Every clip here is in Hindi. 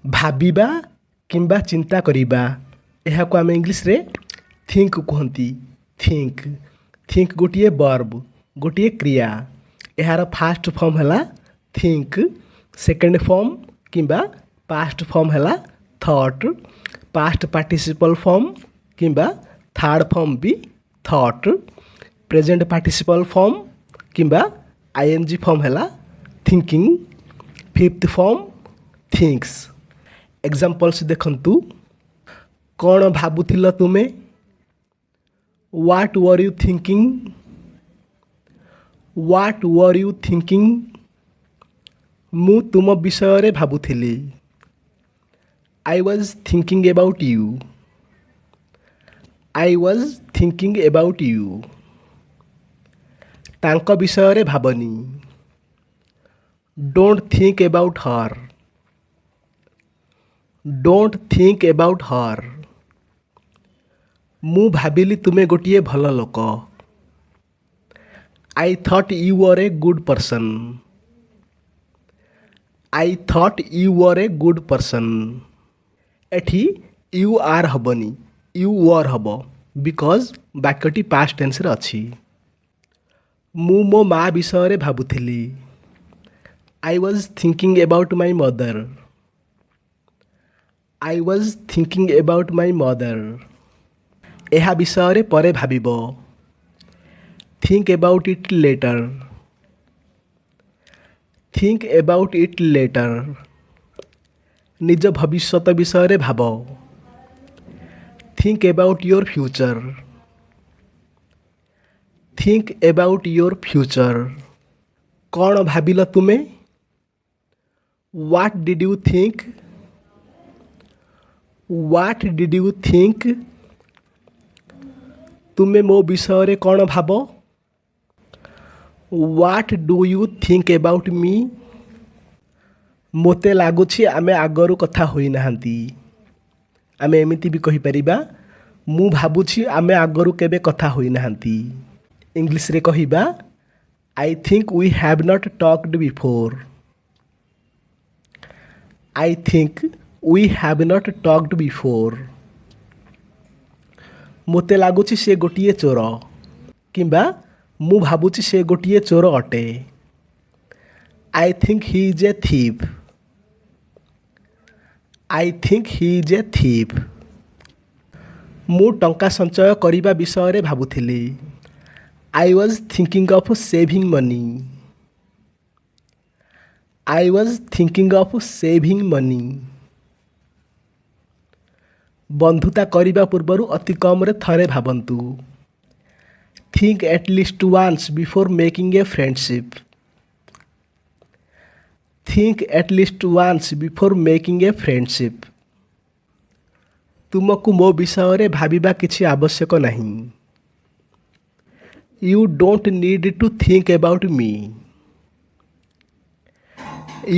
ଭାବିବା କିମ୍ବା ଚିନ୍ତା କରିବା ଏହାକୁ ଆମେ ଇଂଲିଶରେ ଥିଙ୍କ କୁହନ୍ତି। ଥିଙ୍କ ଗୋଟିଏ ବର୍ବ, ଗୋଟିଏ କ୍ରିୟା। ଏହାର ଫାଷ୍ଟ ଫର୍ମ ହେଲା ଥିଙ୍କ, ସେକେଣ୍ଡ ଫର୍ମ କିମ୍ବା ପାଷ୍ଟ ଫର୍ମ ହେଲା ଥଟ୍, ପାଷ୍ଟ ପାର୍ଟିସିପଲ୍ ଫର୍ମ କିମ୍ବା ଥାର୍ଡ଼ ଫର୍ମ ବି ଥଟ୍, ପ୍ରେଜେଣ୍ଟ ପାର୍ଟିସିପଲ୍ ଫର୍ମ କିମ୍ବା ଆଇଏନଜି ଫର୍ମ ହେଲା thinking, fifth form thinks. Examples ଦେଖନ୍ତୁ। କ'ଣ ଭାବୁଥିଲ ତୁମେ? What were you thinking? What were you thinking? ମୁଁ ତୁମ ବିଷୟରେ ଭାବୁଥିଲି। I was thinking about you. I was thinking about you. ତାଙ୍କ ବିଷୟରେ ଭାବନି। Don't think about her. Don't think about her. ମୁଁ ଭାବିଲି ତୁମେ ଗୋଟିଏ ଭଲ ଲୋକ। I thought you were a good person. I thought you were a good person. ଏଠି ୟୁ ଆର୍ ହେବନି, ୟୁ ୱର୍ ହେବ, ବିକଜ୍ ବାକ୍ୟଟି ପାଷ୍ଟ ଟେନ୍ସରେ ଅଛି। ମୁଁ ମୋ ମା ବିଷୟରେ ଭାବୁଥିଲି। I was thinking about my mother. I was thinking about my mother. ଏହା ବିଷୟରେ ପରେ ଭାବିବ। Think about it later. Think about it later. ନିଜ ଭବିଷ୍ୟତ ବିଷୟରେ ଭାବ। Think about your future. Think about your future. କ'ଣ ଭାବିଲ ତୁମେ? What did you think? What did you think? ତୁମେ ମୋ ବିଷୟରେ କ'ଣ ଭାବ? What do you think about me? ମୋତେ ଲାଗୁଛି ଆମେ ଆଗରୁ କଥା ହୋଇନାହାନ୍ତି। ଆମେ ଏମିତି ବି କହିପାରିବା, ମୁଁ ଭାବୁଛି ଆମେ ଆଗରୁ କେବେ କଥା ହୋଇନାହାନ୍ତି। ଇଂଲିଶରେ କହିବା, I think we have not talked before. I think we have not talked before. ମୋତେ ଲାଗୁଛି ସେ ଗୋଟିଏ ଚୋର, କିମ୍ବା ମୁଁ ଭାବୁଛି ସେ ଗୋଟିଏ ଚୋର ଅଟେ। I think he is a thief. I think he is a thief. ମୁଁ ଟଙ୍କା ସଞ୍ଚୟ କରିବା ବିଷୟରେ ଭାବୁଥିଲି। I was thinking of saving money. I was thinking of saving money. ବନ୍ଧୁତା କରିବା ପୂର୍ବରୁ ଅତି କମ୍ରେ ଥରେ ଭାବନ୍ତୁ। Think at least once before making a friendship. Think at least once before making a friendship. ତୁମକୁ ମୋ ବିଷୟରେ ଭାବିବା କିଛି ଆବଶ୍ୟକ ନାହିଁ। You don't need to think about ମି।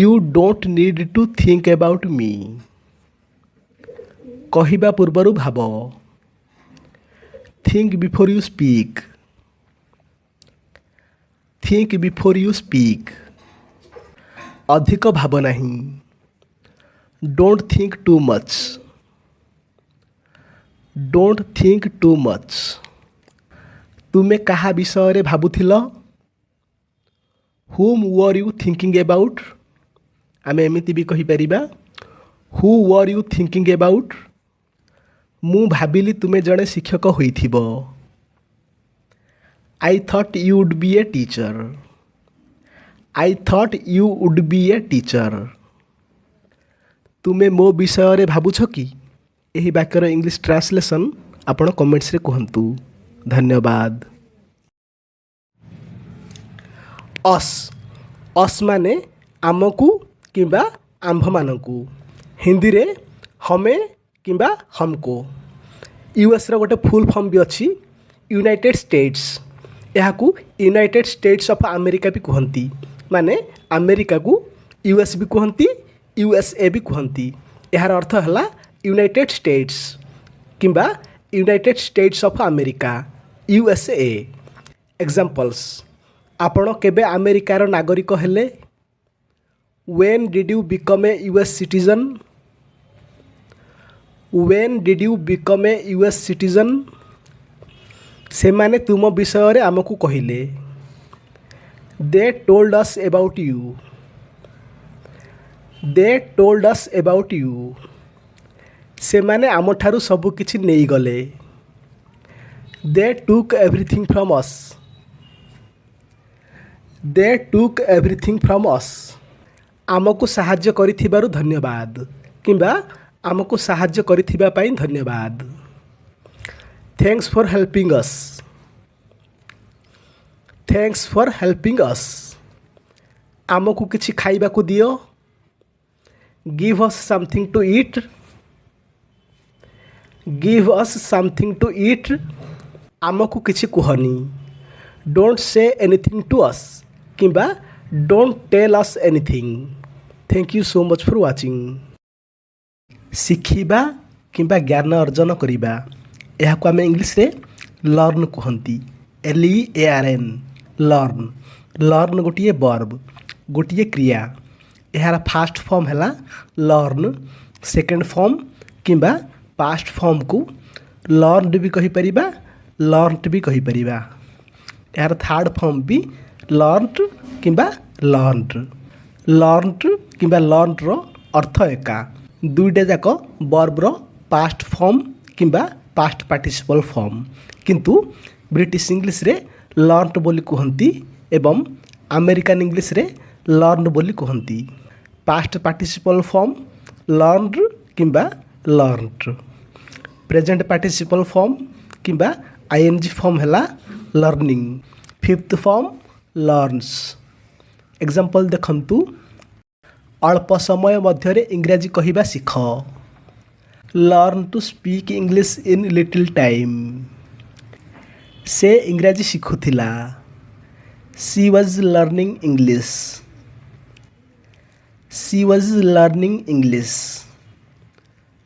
You don't need to think about me. କହିବା ପୂର୍ବରୁ ଭାବ। Think before you speak. Think before you speak. ଅଧିକ ଭାବ ନାହିଁ। Don't think too much. Don't think too much. ତୁମେ କାହା ବିଷୟରେ ଭାବୁଥିଲ? Whom were you thinking about? ଆମେ ଏମିତି ବି କହିପାରିବା, who were you thinking about? ମୁଁ ଭାବିଲି ତୁମେ ଜଣେ ଶିକ୍ଷକ ହୋଇଥିବ। I thought you would be a teacher. I thought you would be a teacher. ତୁମେ ମୋ ବିଷୟରେ ଭାବୁଛ କି? ଏହି ବାକ୍ୟର ଇଂଲିଶ ଟ୍ରାନ୍ସଲେସନ୍ ଆପଣ କମେଣ୍ଟସରେ କୁହନ୍ତୁ। ଧନ୍ୟବାଦ। ଅସ୍ ମାନେ ଆମକୁ କିମ୍ବା ଆମ୍ଭମାନଙ୍କୁ। ହିନ୍ଦୀରେ ହମେ କିମ୍ବା ହମକୋ। ୟୁଏସ୍ର ଗୋଟେ ଫୁଲ୍ ଫର୍ମ ବି ଅଛି, ୟୁନାଇଟେଡ୍ ଷ୍ଟେଟ୍ସ। ଏହାକୁ ୟୁନାଇଟେଡ୍ ଷ୍ଟେଟ୍ସ ଅଫ୍ ଆମେରିକା ବି କୁହନ୍ତି। ମାନେ ଆମେରିକାକୁ ୟୁଏସ୍ ବି କୁହନ୍ତି, ୟୁଏସ୍ଏ ବି କୁହନ୍ତି। ଏହାର ଅର୍ଥ ହେଲା ୟୁନାଇଟେଡ୍ ଷ୍ଟେଟ୍ସ କିମ୍ବା United States of America, USA. Examples. ଆପଣ କେବେ ଆମେରିକାର ନାଗରିକ ହେଲେ? When did you become a US citizen? When did you become a US citizen? ସେମାନେ ତୁମ ବିଷୟରେ ଆମକୁ କହିଲେ। They told us about you. They told us about you. ସେମାନେ ଆମଠାରୁ ସବୁ କିଛି ନେଇଗଲେ। They took everything from us. They took everything from us. ଆମକୁ ସାହାଯ୍ୟ କରିଥିବାରୁ ଧନ୍ୟବାଦ କିମ୍ବା ଆମକୁ ସାହାଯ୍ୟ କରିଥିବା ପାଇଁ ଧନ୍ୟବାଦ। Thanks for helping us. Thanks for helping us. ଆମକୁ କିଛି ଖାଇବାକୁ ଦିଅ। Give us something to eat. Give us something to eat. ଆମକୁ କିଛି କୁହନି। Don't say anything to us କିମ୍ବା don't tell us anything. Thank you so much for watching. ଶିଖିବା କିମ୍ବା ଜ୍ଞାନ ଅର୍ଜନ କରିବା ଏହାକୁ ଆମେ ଇଂଲିଶରେ ଲର୍ନ କୁହନ୍ତି। LEARN learn. ଲର୍ନ ଗୋଟିଏ ବର୍ବ, ଗୋଟିଏ କ୍ରିୟା। ଏହାର ଫାଷ୍ଟ ଫର୍ମ ହେଲା ଲର୍ନ, ସେକେଣ୍ଡ ଫର୍ମ କିମ୍ବା ପାଷ୍ଟ ଫର୍ମକୁ ଲର୍ନଡ ବି କହିପାରିବା, ଲର୍ନଡ ବି କହିପାରିବା। ଏହାର ଥାର୍ଡ଼ ଫର୍ମ ବି ଲର୍ନଡ କିମ୍ବା ଲର୍ନଡ। ଲର୍ନଡ କିମ୍ବା ଲର୍ନଡର ଅର୍ଥ ଏକା। ଦୁଇଟା ଯାକ ବର୍ବର ପାଷ୍ଟ ଫର୍ମ କିମ୍ବା ପାଷ୍ଟ ପାର୍ଟିସିପଲ୍ ଫର୍ମ, କିନ୍ତୁ ବ୍ରିଟିଶ ଇଂଲିଶରେ ଲର୍ନଡ ବୋଲି କୁହନ୍ତି ଏବଂ ଆମେରିକାନ ଇଂଲିଶରେ ଲର୍ନ ବୋଲି କୁହନ୍ତି। ପାଷ୍ଟ ପାର୍ଟିସିପଲ୍ ଫର୍ମ ଲର୍ନଡ କିମ୍ବା ଲର୍ନଡ। ପ୍ରେଜେଣ୍ଟ ପାର୍ଟିସିପଲ୍ ଫର୍ମ କିମ୍ବା ING ଫର୍ମ ହେଲା learning. Fifth form learns. Example ଦେଖନ୍ତୁ, ଅଳ୍ପ ସମୟ ମଧ୍ୟରେ ଇଂରାଜୀ କହିବା ଶିଖ। Learn to speak English in little time. ସେ ଇଂରାଜୀ ଶିଖୁଥିଲା। She was learning English. She was learning English.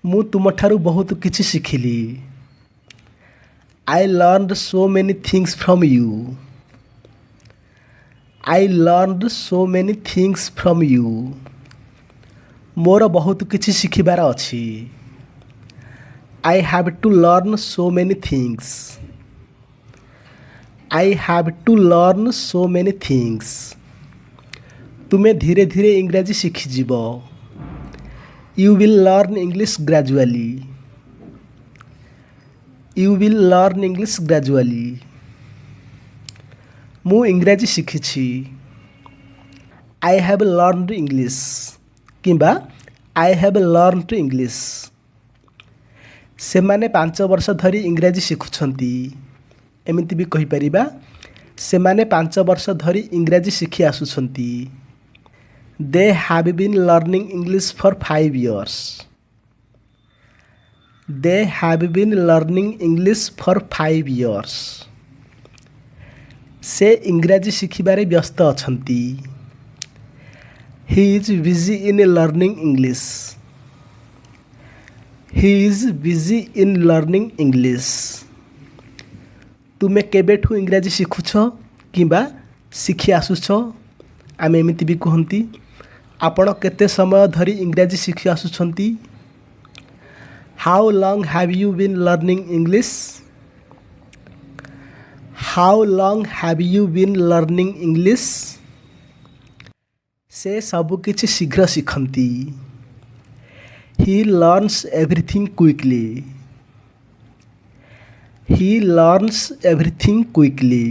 ମୁଁ ତୁମଠାରୁ ବହୁତ କିଛି ଶିଖିଲି। I learned so many things from you. I learned so many things from you. ମୋର ବହୁତ କିଛି ଶିଖିବାର ଅଛି। I have to learn so many things. I have to learn so many things. ତୁମେ ଧୀରେ ଧୀରେ ଇଂରାଜୀ ଶିଖିଯିବ। You will learn English gradually. You will learn English gradually. ମୁଁ ଇଂରାଜୀ ଶିଖିଛି। I have learned English କିମ୍ବା I have learned English. ସେମାନେ 5 ବର୍ଷ ଧରି ଇଂରାଜୀ ଶିଖୁଛନ୍ତି। ଏମିତି ବି କହିପାରିବା, ସେମାନେ 5 ବର୍ଷ ଧରି ଇଂରାଜୀ ଶିଖି ଆସୁଛନ୍ତି। They have been learning English for 5 years. They have been learning English for 5 years. ସେ ଇଂରାଜୀ ଶିଖିବାରେ ବ୍ୟସ୍ତ ଅଛନ୍ତି। He is busy in learning English. He is busy in learning English. ତୁମେ କେବେଠୁ ଇଂରାଜୀ ଶିଖୁଛ କିମ୍ବା ଶିଖି ଆସୁଛ? ଆମେ ଏମିତି ବି କୁହନ୍ତି, ଆପଣ କେତେ ସମୟ ଧରି ଇଂରାଜୀ ଶିଖି ଆସୁଛନ୍ତି? How long have you been learning English? How long have you been learning English? ସେ ସବୁ କିଛି ଶୀଘ୍ର ଶିଖନ୍ତି। He learns everything quickly. He learns everything quickly.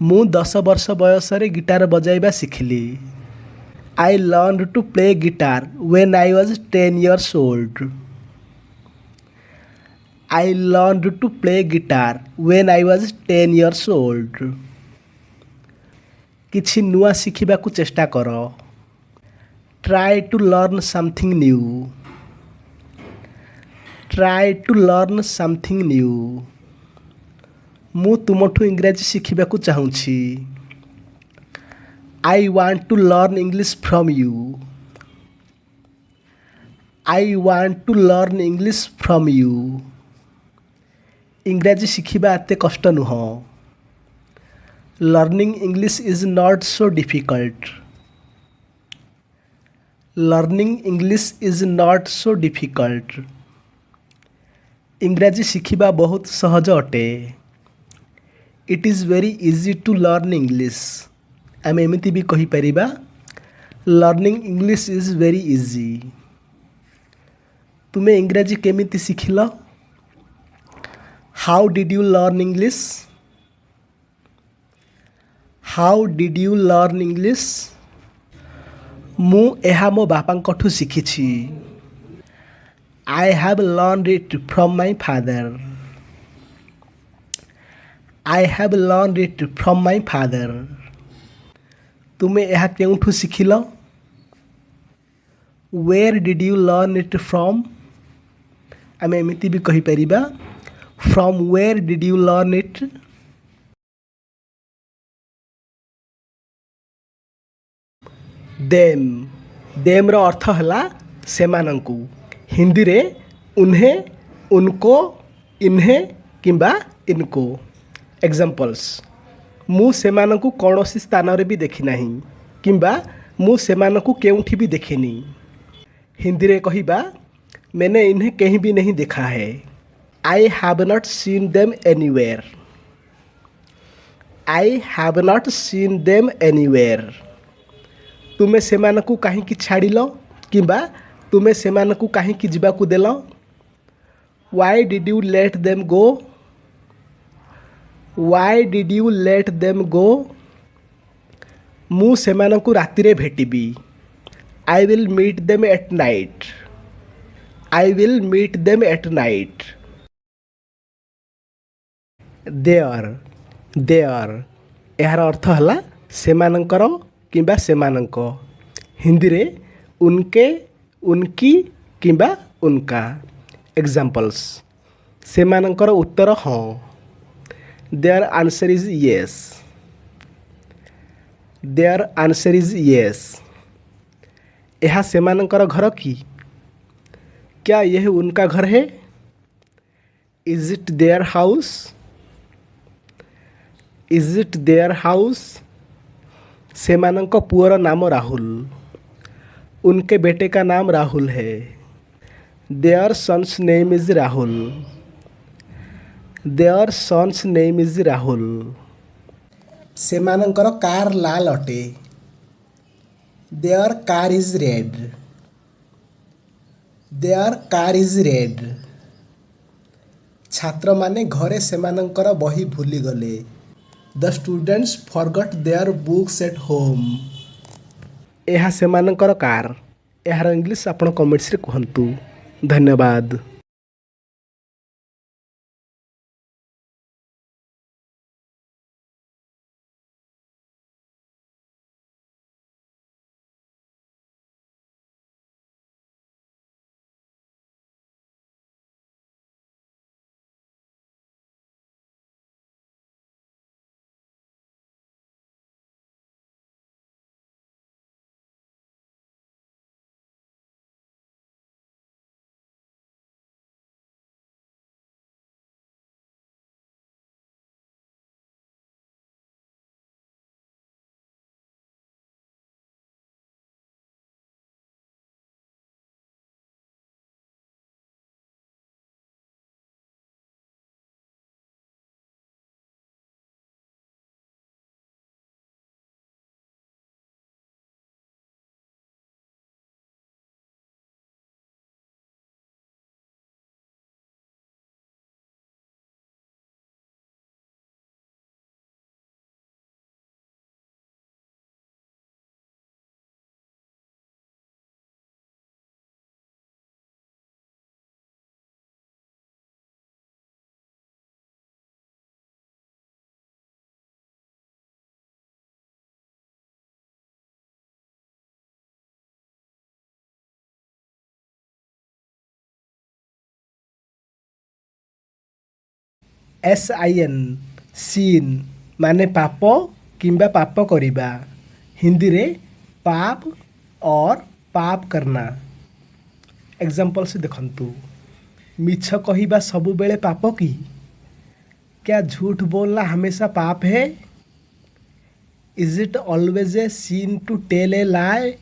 ମୁଁ 10 ବର୍ଷ ବୟସରେ ଗିଟାର ବଜାଇବା ଶିଖିଲି। I learned to play guitar when I was 10 years old. I learned to play guitar when I was 10 years old. କିଛି ନୂଆ ଶିଖିବାକୁ ଚେଷ୍ଟା କର। Try to learn something new. Try to learn something new. ମୁଁ ତୁମଠୁ ଇଂରାଜୀ ଶିଖିବାକୁ ଚାହୁଁଛି। I want to learn English from you. I want to learn English from you. ଇଂରାଜୀ ଶିଖିବା ଏତେ କଷ୍ଟ ନୁହଁ। Learning English is not so difficult. Learning English is not so difficult. इंग्राजी शिखिबा बहुत सहज अटे। It is very easy to learn English. आम एमती भी कहीपर learning English is very easy. तुम्हें इंग्राजी केमिति शिखिल? How did you learn English? How did you learn English? मु एहा मो बापांकठु शिखिछि। I have learned it from my father. I have learned it from my father. तुम्हें यह केउठु शिखिल? Where did you learn it from? आम एमती भी कहीपर from where did you learn it? Them. Them रो अर्थ है सेमानंकु। हिंदी रे उन्हें, उनको, इन्हें किंबा इनको। एग्जाम्पल्स, मु सेमानंकु कौनसी स्थान रे भी देखी नहीं किंबा मु सेमानंकु केउठी भी देखिनी। हिंदी रे कहिबा मैंने इन्हें कहीं भी नहीं देखा है। I have not seen them anywhere. I have not seen them anywhere. तुमे सेमानकु काहींकी छाड़िल किंबा तुमे सेमानकु काहींकी जिबाकु देल? Why did you let them go? Why did you let them go? मु सेमानकु रातिरे भेटिबी। I will meet them at night. I will meet them at night. There. There यार अर्थ है सेमानंकर किंबा सेमानंक। हिंदी रे उनके, उनकी किंबा उनका। एग्जाम्पल्स, सेमानंकर उत्तर हाँ। Their answer is yes. Their answer is yes. यह सेमानंकर घर की? क्या यह उनका घर है? Is it their house? Is it their house? सेमानंक पुअर नाम राहुल। उनके बेटे का नाम राहुल है। Their son's name is Rahul. Their son's name is Rahul. सेमानंकर कार लाल अटे। Their car is red. Their car is red. छात्र माने घरे सेमानंकर बही भूली गले। The students forgot their books at home. यह सेमानंकर कार। यार इंग्लिश आपण कमेंट्स रे कहंतु। धन्यवाद। SIN सीन माने पाप किंबा पाप करिबा। हिंदी रे पाप और पाप करना। एग्जाम्पल से देखंतु, मिछ कहिबा सबु बेले पाप की? क्या झूठ बोलना हमेशा पाप है? Is it always a sin to tell a lie?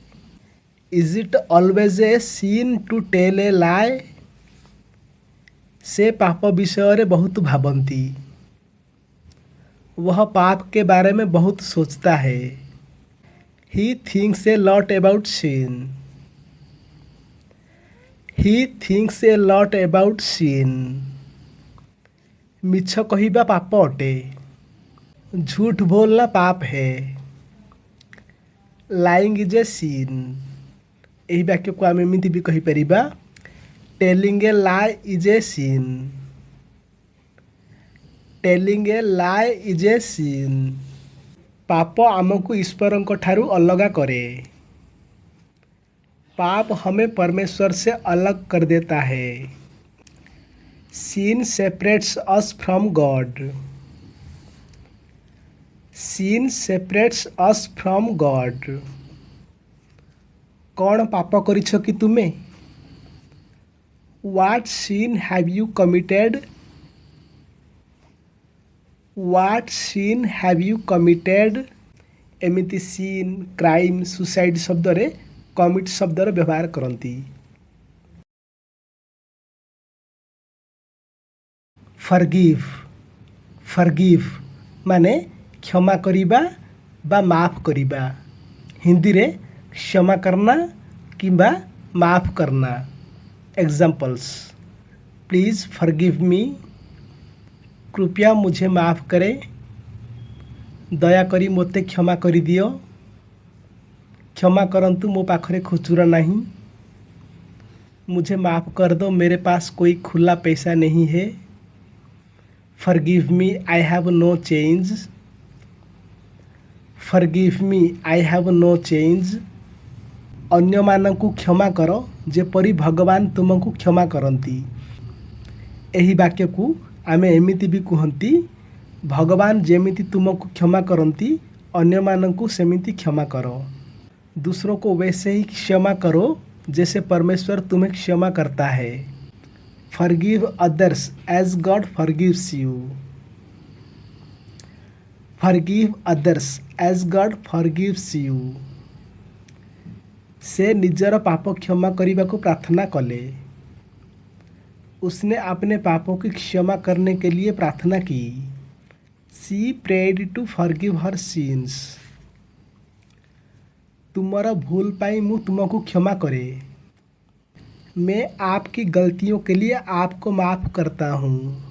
Is it always a sin to tell a lie. से पाप विषय बहुत भाबती। वह पाप के बारे में बहुत सोचता है। He thinks a lot about sin। He thinks a lot about sin। मिछ कहिबा पाप अटे। झूठ बोलना पाप है। Lying is a sin। यही वाक्य को आम एमती भी कहीपर telling a lie is a sin। Telling a lie is a sin। पाप आमको ईश्वर ठारू अलग करे। पाप हमें परमेश्वर से अलग कर देता है। sin separates us from God। sin separates us from God। कौन पाप करिछ कि तुमे। What sin have you committed? What sin have you committed? एमिति sin, क्राइम, सुसाइड शब्द रे कमिट शब्दर व्यवहार करती। फॉरगिव। फॉरगिव माने क्षमा करिबा बा माफ करिबा। हिंदी रे क्षमा करना किंबा माफ करना। Examples, please forgive me. कृपया मुझे माफ़ करें। दयाकरी मोते क्षमा करि दियो। क्षमा करंतु मो पाखरे खुचुरा नहीं। मुझे माफ़ कर दो, मेरे पास कोई खुला पैसा नहीं है। Forgive me, I have no change. Forgive me, I have no change. अन्य मानकु क्षमा करो जेपरी भगवान तुमको क्षमा करती। यही वाक्य को आमे एमिति भी कहती, भगवान जेमिति तुमको क्षमा करती अन्य मानकु सेमिति क्षमा करो। दूसरों को वैसे ही क्षमा करो जैसे परमेश्वर तुम्हें क्षमा करता है। Forgive others as God forgives you. Forgive others as God forgives you. से निजर पाप क्षमा करने को प्रार्थना कले। उसने अपने पापों की क्षमा करने के लिए प्रार्थना की। She prayed to forgive her sins. तुम्हारा भूल पाई मु तुमको क्षमा करे। मैं आपकी गलतियों के लिए आपको माफ़ करता हूँ।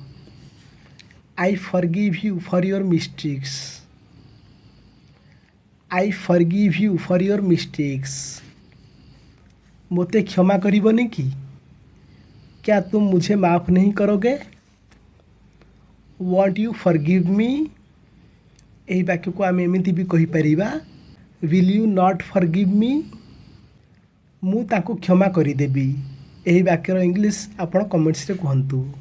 I forgive you for your mistakes. I forgive you for your mistakes. मोते क्षमा करिबनी कि? क्या तुम मुझे माफ़ नहीं करोगे? Won't you forgive me? यही वाक्य को आम एमती भी कहीपर, will you not forgive me? मु ताको क्षमा करदेवी। यही वाक्यर इंग्लिश आपण कमेंट्स रे कहतु।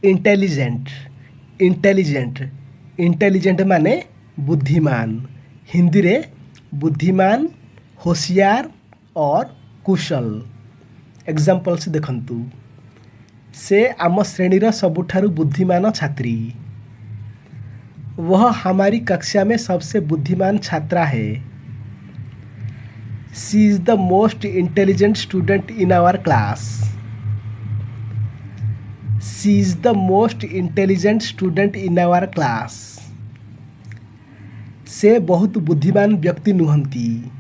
इंटेलिजेंट। इंटेलिजेंट इंटेलिजेंट माने बुद्धिमान। हिंदी रे बुद्धिमान, होशियार और कुशल। एग्जाम्पल्स देखंतु, से आम श्रेणीर सबुठारु बुद्धिमान छात्री। वह हमारी कक्षा में सबसे बुद्धिमान छात्रा है। She is the most intelligent student in our class. She is the most intelligent student in our class. से बहुत बुद्धिमान व्यक्ति नुहंती।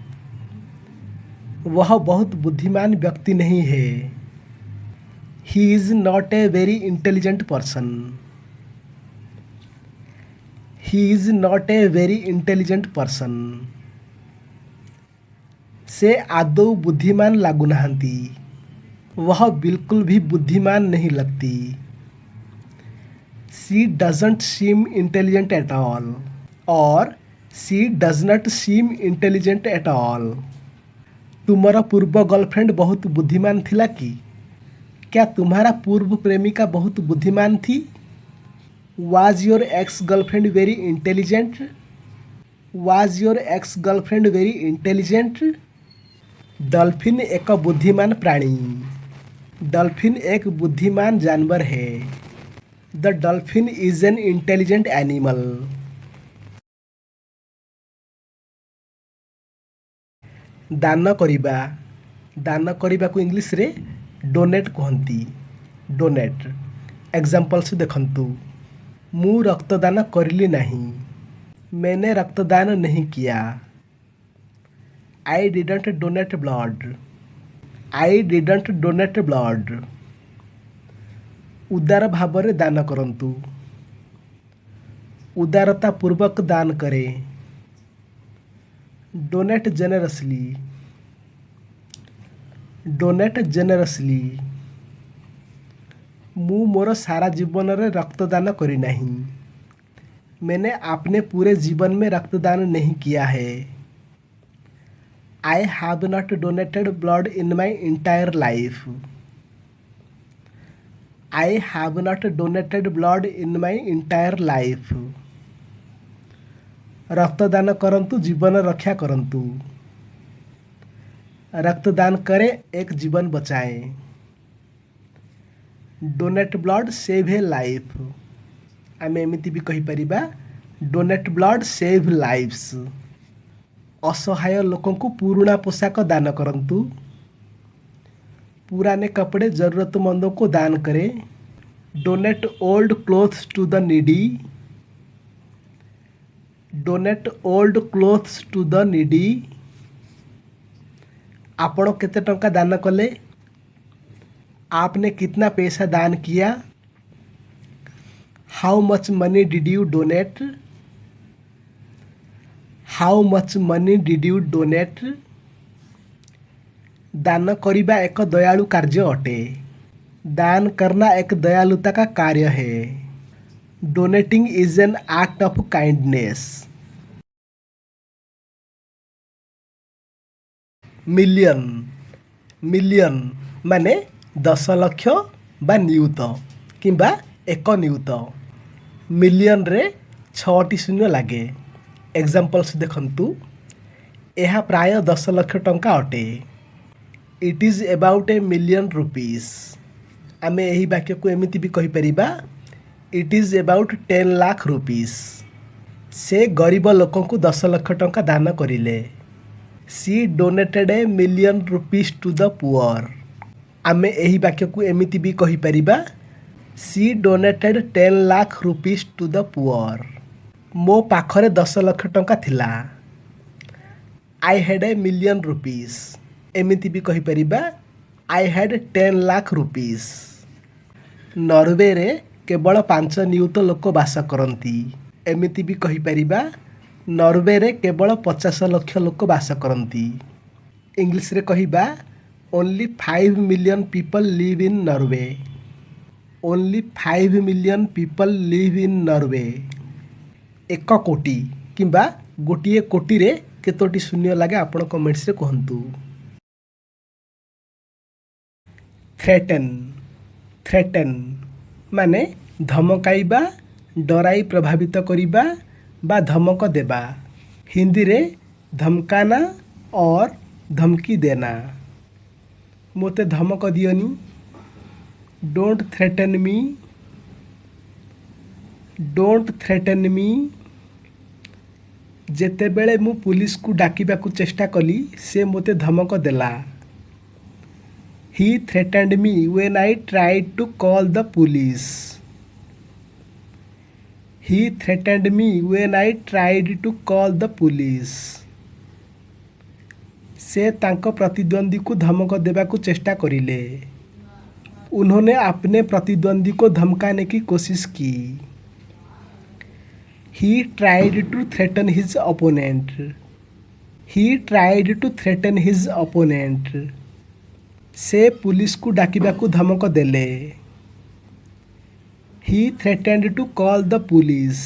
वह बहुत बुद्धिमान व्यक्ति नहीं है। He is not a very intelligent person. He is not a very intelligent person. से आदौ बुद्धिमान लागू नहांती। वह बिल्कुल भी बुद्धिमान नहीं लगती। She doesn't seem intelligent at all. और she does not seem intelligent at all. तुम्हारा पूर्व गर्लफ्रेंड बहुत बुद्धिमान थिला कि? क्या तुम्हारा पूर्व प्रेमिका बहुत बुद्धिमान थी? Was your ex girlfriend very intelligent? Was your ex girlfriend very intelligent? Dolphin एक बुद्धिमान प्राणी। डॉल्फिन एक बुद्धिमान जानवर है। The dolphin is an intelligent animal. ଦାନ କରିବା ଦାନ କରିବାକୁ ଇଂଲିଶରେ ଡୋନେଟ୍ କୁହନ୍ତି। ଡୋନେଟ୍। ଏକ୍ଜାମ୍ପଲ୍ସ ଦେଖନ୍ତୁ। ମୁଁ ରକ୍ତଦାନ କରିଲି ନାହିଁ। मैंने रक्तदान नहीं किया। I didn't donate blood. I didn't donate blood. उदार भाବରେ ଦାନ କରନ୍ତୁ। उदारता पूर्वक दान करें। Donate generously. Donate generously. ମୁଁ ମୋର ସାରା ଜୀବନରେ ରକ୍ତଦାନ କରିନାହିଁ। मैंने अपने पूरे जीवन में रक्तदान नहीं किया है। I have not donated blood in my entire life. I have not donated blood in my entire life. रक्तदान करंतु जीवन रक्षा करंतु। रक्तदान करें एक जीवन बचाएं। डोनेट ब्लड सेव ए लाइफ। आमे एमिति भी कहि परिबा डोनेट ब्लड सेव लाइव्स। असहाय लोकों को पुराना पोशाक दान करंतु। पुराने कपड़े ज़रूरतमंदों को दान करें। Donate old clothes to the needy. Donate old clothes to the needy. आपण केते टंका दान कले? आपने कितना पैसा दान किया? How much money did you donate? How much money did you donate? दान करिबा एक दयालु कार्य अटे। दान करना एक दयालुता का कार्य है। Donating is an act of kindness. Million. Million माने 10 लक्ष बा नियुत किंबा 1 नियुत। मिलियन रे 6टी शून्य लागे। एग्जाम्पल्स देखंतु। यह प्राय 10 लक्ष टंका अटे। It is about a million rupees. आमे यही वाक्य को एमिति भी कहि परिबा it is about 10 lakh rupees. से गरीब लोकों को 10 लक्ष टंका दान करिले। She donated a million rupees to the poor. आमे यही वाक्य को एमिति भी कहि परिबा she donated 10 lakh rupees to the poor. मो पाखरे 10 लक्ष टंका थिला। I had a million rupees. एमिति भी कहि परिबा I had 10 lakh rupees. Norway रे केवल 5 नियुत लोक बास करती। एमिति भी कहि परिबा नॉर्वे रे केवल 50 लक्ष लोक बास करती। इंग्लिश रे कहिबा only 5 million people live in Norway. Only 5 million people live in Norway. 1 कोटी किंबा गोटिए कोटी रे केतोटी शून्य लागे आपण कमेंट्स रे कहंतु। थ्रेटन। थ्रेटन माने धमकाइबा, डराई प्रभावित करिबा बा धमक देबा। हिंदी रे धमकाना और धमकी देना। मोते धमक दियोनी। Don't threaten me. Don't threaten me. जेतेबेले मु पुलिस को डाकिबाकू चेष्टा कली से मोते धमक देला। He threatened me when I tried to call the police. He threatened me when I tried to call the police. से तांको प्रतिद्वंदी को धमक देबाकू चेष्टा करिले। उन्होंने अपने प्रतिद्वंदी को धमकाने की कोशिश की। He tried to threaten his opponent. He tried to threaten his opponent. से पुलिस को डाकिबाकू धमक देले। He threatened to call the police.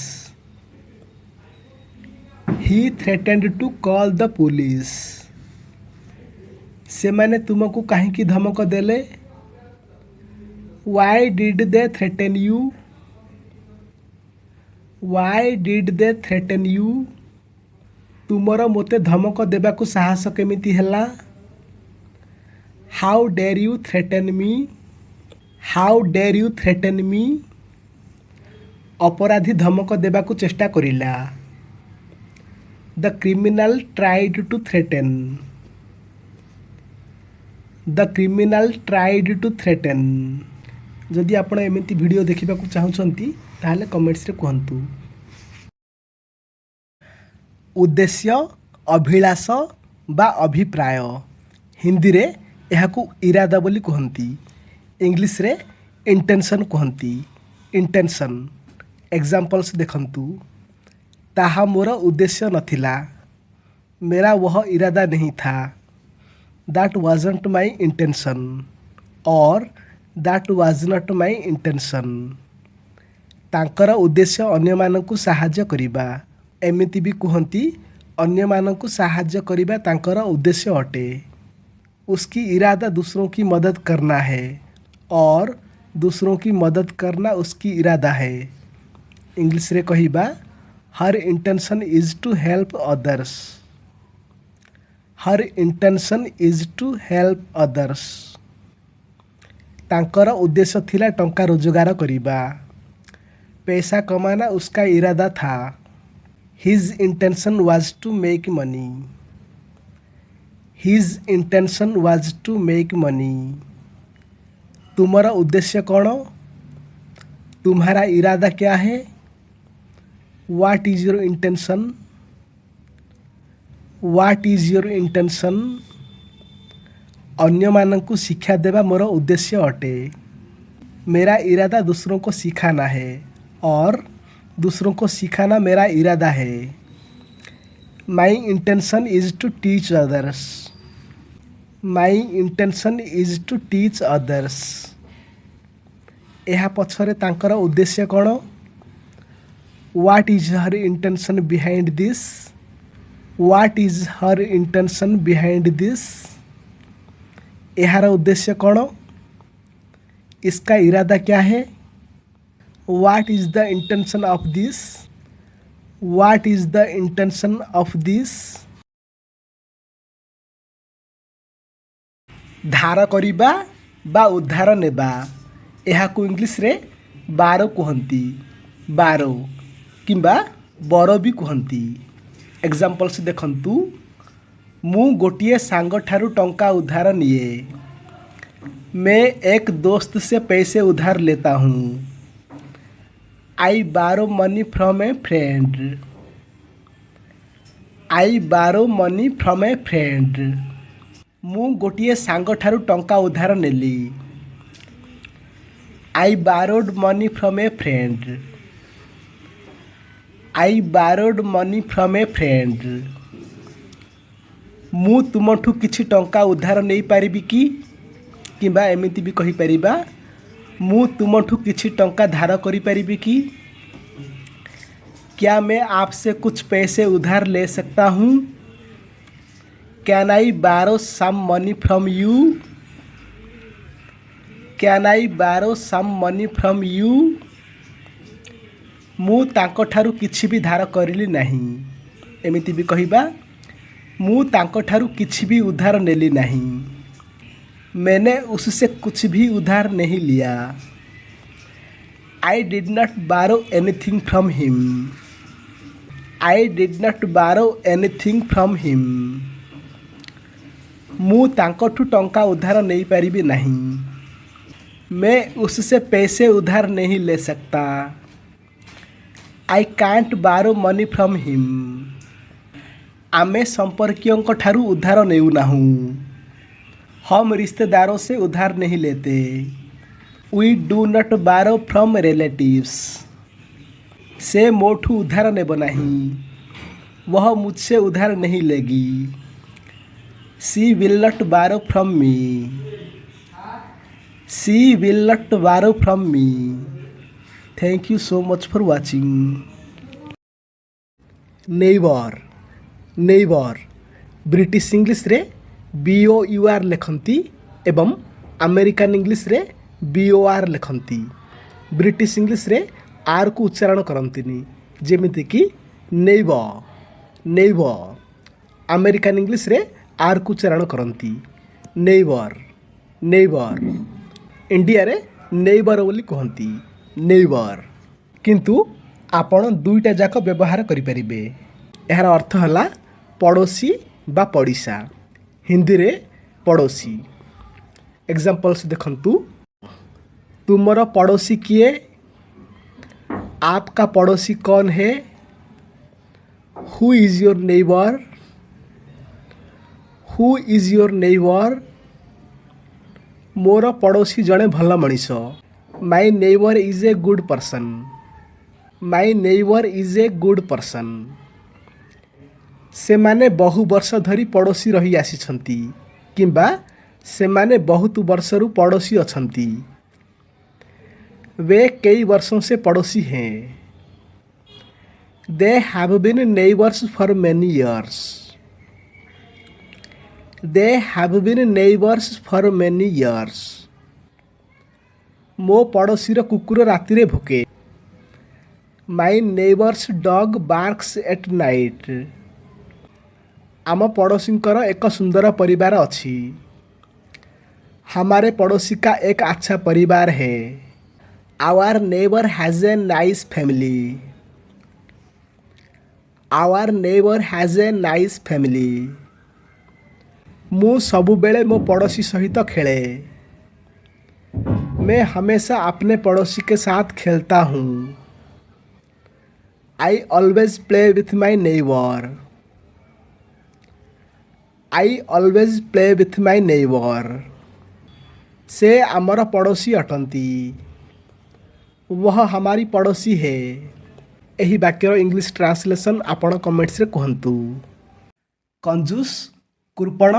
He threatened to call the police. से माने तुमको काहे की धमक देले? Why did they threaten you? Why did they threaten you? तुमर मोते धमक देबाकू साहस केमिति हैला? How dare you threaten me? How dare you threaten me? अपराधी धमक देबाकू चेष्टा करिला। The criminal tried to threaten. The criminal tried to threaten. जदि आपण एमती वीडियो देखा चाहूँगी ताहले कमेंट्स रे कहतु। उद्देश्य अभिलाष बा अभिप्राय हिंदी रे एहाकू इरादा बोली कहती। इंग्लिश रे इंटेंशन कहती। इंटेंशन एग्जाम्पल्स देखंतु। ताहा मोर उद्देश्य नथिला, मेरा वह इरादा नहीं था। दैट वाजंट माई इंटेंशन और that was not my intention. तांकर उद्देश्य अन्य मानकु साहाय्य करिबा, एमिति भी कहती अन्य मानकु साहाय्य करिबा तांकर उद्देश्य अटे। उसकी इरादा दूसरों की मदद करना है और दूसरों की मदद करना उसकी इरादा है। इंग्लिश रे कहिबा her intention is to help others. Her intention is to help others. तांकर उद्देश्य थिला टंका रोजगार करिबा, पैसा कमाना उसका इरादा था। His intention was to make money. His intention was to make money. तुम्हारा उद्देश्य कौन? तुम्हारा इरादा क्या है? What is your intention? What is your intention? अन्य मानकु शिक्षा देवा मोर उद्देश्य अटे। मेरा इरादा दूसरों को सिखाना है और दूसरों को सिखाना मेरा इरादा है। My intention is to teach others. My intention is to teach others. यह पछरे तांकर उद्देश्य कौन? What is her intention behind this? What is her intention behind this? यार उद्देश्य कौन? इसका इरादा क्या है? What is the intention of this? What is the intention of this? धार करिबा बा उद्धार नेबा, एहाकू इंग्लिश रे बारो कहती। बारो किंबा बर भी कहती। एग्जाम्पल्स देखंतु। मु गोटिए सांग ठारू टंका उधार निए। मैं एक दोस्त से पैसे उधार लेता हूँ। आई बारो मनी फ्रॉम ए फ्रेंड। आई बारो मनी फ्रॉम ए फ्रेंड। मु गोटिए सांग ठारू टंका उधार नेली। I borrowed money from a friend. I borrowed money from a friend. मु तुमठू किछि टंका उधार नहीं पारिबी कि? किंबा एमिति भी कहि परिबा, मु तुमठू किछि टंका धार करि पारिबी कि? क्या मैं आपसे कुछ पैसे उधार ले सकता हूँ? Can I borrow some money from you? Can I borrow some money from you? मु तांको ठारू किछि भी धार करिली नहीं। एमिति भी कहिबा, मु तांको ठारू किछि भी उधार नेली नहीं। मैंने उससे कुछ भी उधार नहीं लिया। आई डिड नॉट बारो anything from him. I did not बारो एनीथिंग फ्रॉम हिम। मु तांकोठू टंका उधार नहीं पारिबी नहीं। मैं उससे पैसे उधार नहीं ले सकता। आई कांट बारो मनी फ्रॉम हिम। आमे संपर्कियों ठारू उधार नेउनाहूँ। हम रिश्तेदारों से उधार नहीं लेते। We do not borrow from relatives. से मोठू उधार नेब नहीं। वह मुझसे उधार नहीं लेगी। She will not borrow from me. She will not borrow from me. Thank you so much for watching. Neighbour. Neighbour British English रे BOUR लिखती एवं अमेरिकन इंग्लिश रे BOR लिखती। ब्रिटिश इंग्लिश रे आर को उच्चारण करंतिनी, जेमिति कि नेबर। नेबर अमेरिकन इंग्लिश रे आर को उच्चारण करती। नेबर। नेबर इंडिया रे नेबर बोली कहती। नेबर किंतु आपण दुईटा जाक व्यवहार करिपारिबे। यार अर्थ हला पड़ोसी बा पड़िसा। हिंदी रे पड़ोसी एग्जाम्पल्स देखंतु। तुमर पड़ोसी किए, आपका पड़ोसी कौन है, who is your neighbour, who is your neighbour, मोर पड़ोसी जड़े भल Manish, my neighbour is a good person, my neighbour is a good person. से माने बहु वर्ष धरी पड़ोसी रही आसिछंती किंबा से माने बहुत वर्षरु पड़ोसी अछंती। वे कई वर्षों से पड़ोसी हैं। They have been neighbours for many years, they have been neighbours for many years. मो पड़ोसीर कुकुर राति रे भोके, my neighbour's dog barks at night. आम पड़ोसींकर एक सुंदर परिवार अछि, हमारे पड़ोसी का एक अच्छा परिवार है। Our neighbour has a nice family, our neighbour has a nice family. मु सबु बेले मो पड़ोसी सहित खेले, मैं हमेशा अपने पड़ोसी के साथ खेलता हूँ। I always play with my neighbour, I always play with my neighbour. से आमर पड़ोसी अटंती, वह हमारी पड़ोसी है। यही वाक्यर इंग्लिश ट्रांसलेशन आपण कमेंट्स रे कहंतु। कंजूस कृपण